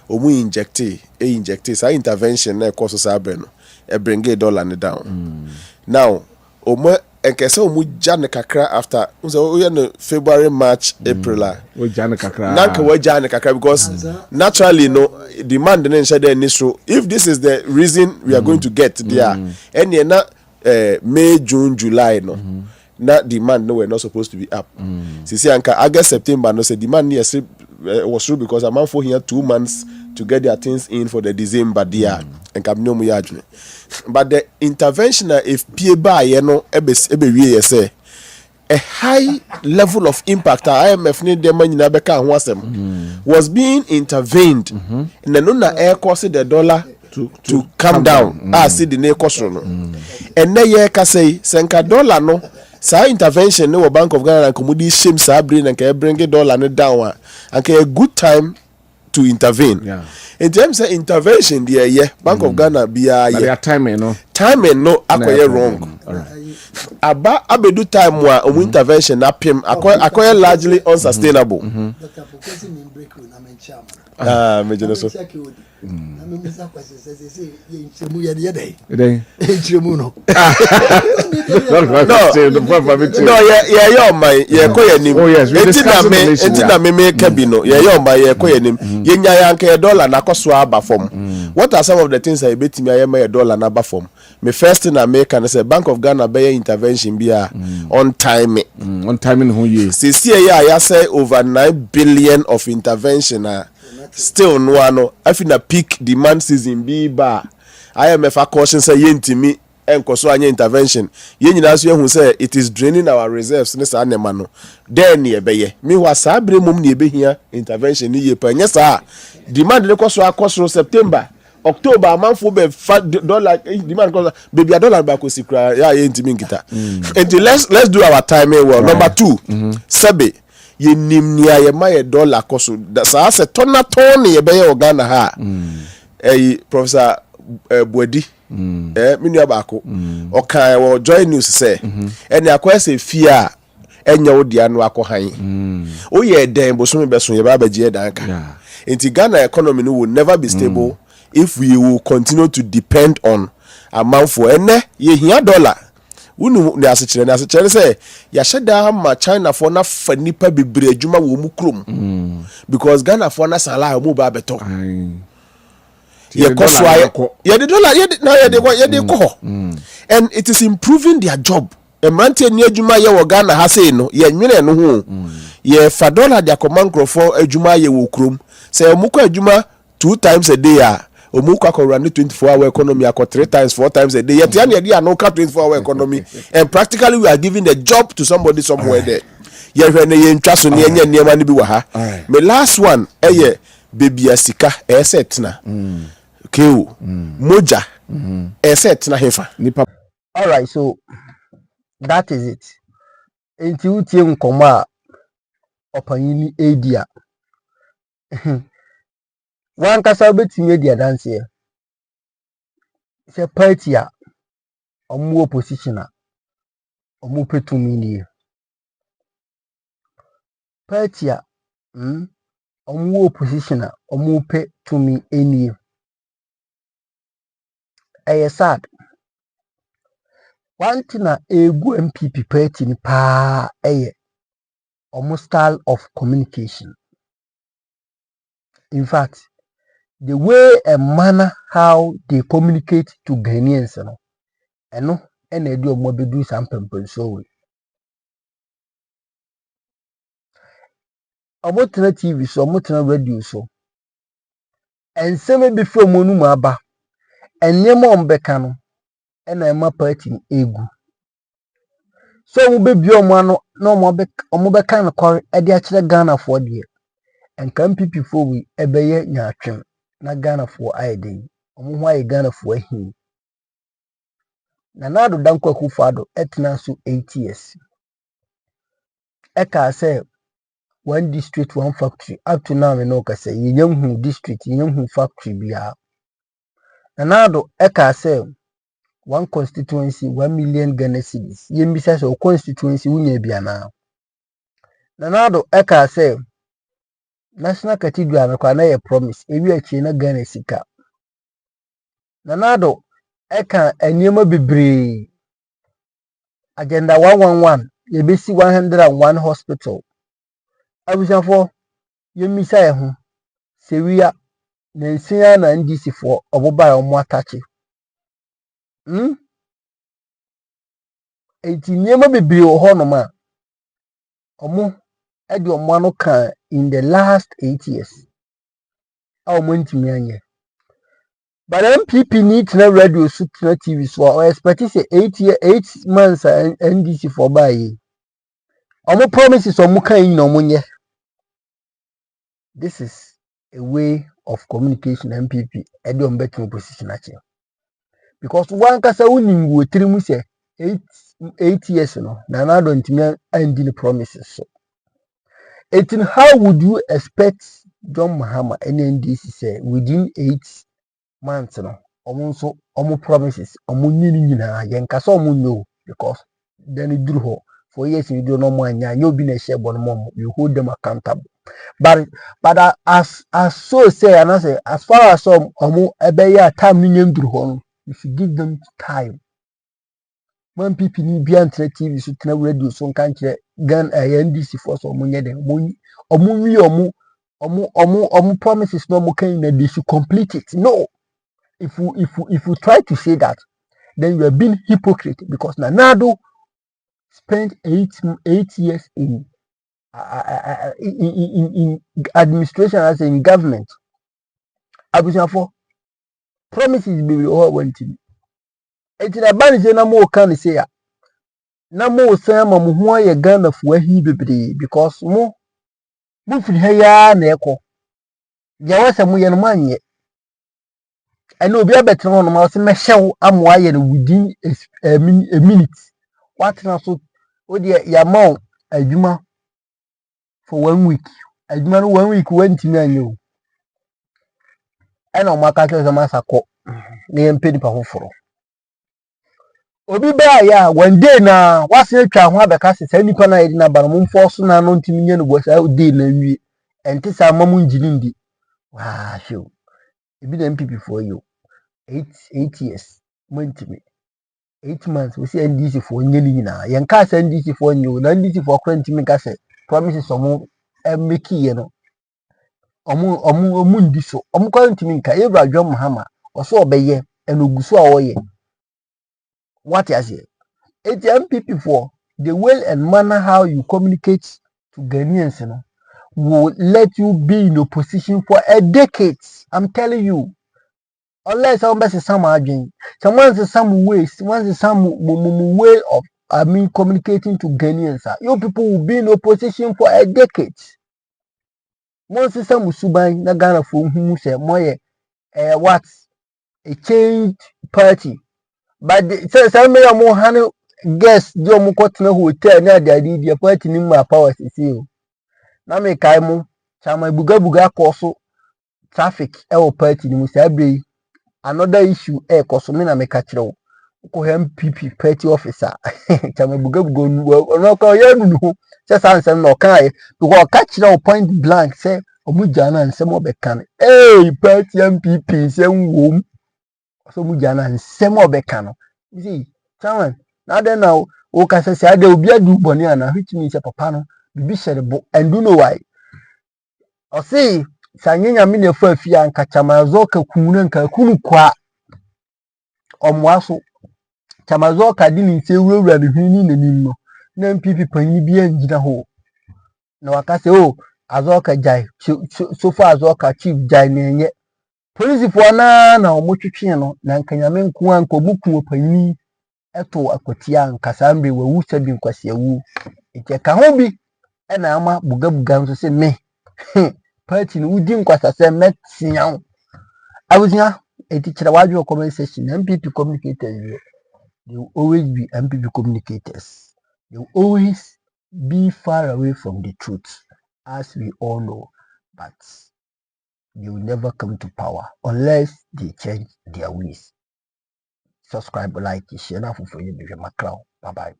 omu injecte sa intervention na cost so no e bring a dollar down now omu enkese omu jane kakra after so no February March April we jane kakra na ka we jane kakra because naturally no demand na nshade initial if this is the reason we are going to get there any na May June July no na demand no we're not supposed to be up see anka August September no say demand yes was true because a man for here 2 months to get their things in for the December there and come no more but the intervention if pie by you know ebe wie say a high level of impact IMF need the money na beka ho asem was being intervened and then na air cost the dollar to come down see the ne cost no and na ye ka say senka dollar no sa intervention no Bank of Ghana and commodity shame sa bring and can bring dollar no down and a good time to intervene. Yeah. In terms of intervention, yeah, Bank of Ghana be their timing, no. Timing no akoye wrong. All right. Aba abedu time wa intervention na pim akoye largely unsustainable. Dr. Fokesi ni break na menchama. Mejeno so. Na me misa kwese se ye nchemu ye dey. Dey. Nchemu no. No, yeah, my, yeah, koye nim. Oh yes, we discussed the nation. Entina me kabino. Yeah, my, yeah, koye nim. Ye nya yanke dollar na koso aba form. What are some of the things I bet me a dollar na aba form? Me first thing I make and say Bank of Ghana be intervention be on time. On timing who ye. Since I say over 9 billion of intervention still no ano. I feel na peak demand season be ba. IMF caution say yentimi enkoso anya intervention ye nyina so ehun say it is draining our reserves ne sa nema no then ye beye me wa sa abre mum ne ebehia intervention ni ye pa nya sa demand ne koso September October amanfo be dollar demand koso baby dollar ba ko sikra ya ye ntimi nkita and let's do our timing well. Number 2 sebe ye nimnia ye ma ye dollar koso sa se tona ye beye Ghana ha Professor Bwedi minu abako okan wo joy news say eni akwese fia enya odia no akohan o ye den bosomi beso ye ba bagie dan ka enti Ghana economy no will never be stable if we will continue to depend on amount for ene ye hia dollar unu ne asechire say ya sheda ma China for na fa nipa bebre adwuma wo mu krom because Ghana for na sala mo ba beto ye the dollar and it is improving their job. A mante ni adwuma ye wo Ghana ha sei no ye nwene no ho ye fa dollar dia command crofo adwuma ye wo krom say omuko adwuma 2 times a day omuko akora ni 24-hour economy akọ 3 times 4 times a day yet ya dia no ka 24-hour economy and practically we are giving the job to somebody somewhere there ye hwe na ye ntwa so ne enya niema ni bi wa ha me last one eye baby asika esetna Keu moja eset na hefa nipa. All right, so that is it. Enti utie nkomo a opanyini edia. Wan kasa obetimi edia dance here. Se party a omu opposition a omu petumi ni. Party a omu opposition a omu petumi eni. Sad. One thing Agu MPP party ni pa almost style of communication. In fact, the way and manner how they communicate to Ghanaians, and they do more do something so. About TV so, about radio so, and some before Monumaba, and Nemo Bekano. And I'm a party Agu. So we be beyond no more kind of call at the actual Ghana for dear. And come people for we a bayer nyatrim, not Ghana for ID. Why Ghana for him. Nanado Danko Kufado etnasu 8 years. Eka say 1 district, 1 factory. Up to now, no ka say young district, young factory biya. Nanado Eka say 1 constituency 1 million Ghana cedis. Yembisa so constituency unye biana. Nanado eka say National Cathedral na kwa na ye promise ewi achi na Ghana sika. Nanado eka enyema bebre. Agenda 111 yebesi 101 hospital. Abusafo yembisa ye ho sewia na nsia na NDC for oboba omo atache. Eti niema bebre ho no ma omo edi omo ano kan in the last 8 years omo ntimi anye but MPP need na radio so na TV so or expect say 8 months NDC for buy omo promises omo kan yin omo nye. This is a way of communication MPP edi omo betin position ache because one kasa unim wo trimu say 8 years no na don't ntimi andi the promises so. How would you expect John Mahama NNDC say within 8 months no almost promises nyina yenkasa no because then it drew for years you do no more anya you be na share bon you hold them accountable but as so say and I say as far as some ebeya time ni nduru no you should give them time when people need be on TV so tena radio so kan kire gan NDC for so nye den promises no mo kan na they should complete it. No, if you try to say that, then you are being hypocrite because Nanado spent 8 years in administration as in government. Abusafo promises be all went to. Eti na ban je na mo kan say ya. Na mo san ma mo ho aye Ghana fo ahi bebre because mo firi ha ya na ekọ. Ya wasa mo ye no manye. And obi abetre no ma se me hyew amwa ye no within a minute. What na so o de ya ma adwuma for 1 week. Adwuma no 1 week wantimi anyo. And o maka tell some asako na ye mpedi pa foforo. Obi ba ya one day na wase atwa ho abeka se sa nipa na ye na ba no mfo so na no ntimi nye no bo sa day na wie. Enti sa mamu njini ndi. Wa show. Ebi na MPP for you. 8 years. Wantimi. 8 months we see NDC for nyeli nyina yen ka say NDC for nyo na NDC for kwantimi ka say promises omo make ye no omo ndi so omo kwantimi nka Ebra John Mahama oso obeye enoguso a oye what you say it MPP for the way and manner how you communicate to Ghanaians no will let you be in a position for a decade. I'm telling you. Unless somebody some arguing, someone's some ways, someone's some way of communicating to Ghanaians. You people will be in opposition for a decade. Once some Subai na Ghana for whom say moye what a change party. But say some may more honey guess do mo kotna hotel na the party ni ma powers is you. Na me kaimo chama buga koso traffic party ni musabre. Another issue koso me na me ka kire wo ko MPP party officer chama buga no ko ya nu se sansem no kan because ka kire wo point blank say omuja na nsem obeka no party MPP nsem wom so omuja na nsem obeka no you see chairman na then now o ka say ade obi adu boni ana which means papa no bibi sherebo and do know why o see sanyenya me na fa afia nka chamazo ka kunu nka kunu kwa omwaso chamazo ka di ni se wurawura ne hwini nanim no na MPP panyi bi angina ho na waka se azoka jai so far azoka chief jai nenye police for na omotwetwe no na nkanyame nko anko buku panyi eto akotia nkasambe wawu sabi nkwase wu ike ka ho bi na ama buga nso se me party no udi nkwasa se metian awusia etichira wadwo comment section MPP communicators they will always be MPP communicators. They will always be far away from the truth, as we all know. But they will never come to power unless they change their ways. Subscribe, like, share, now for you. Bye bye.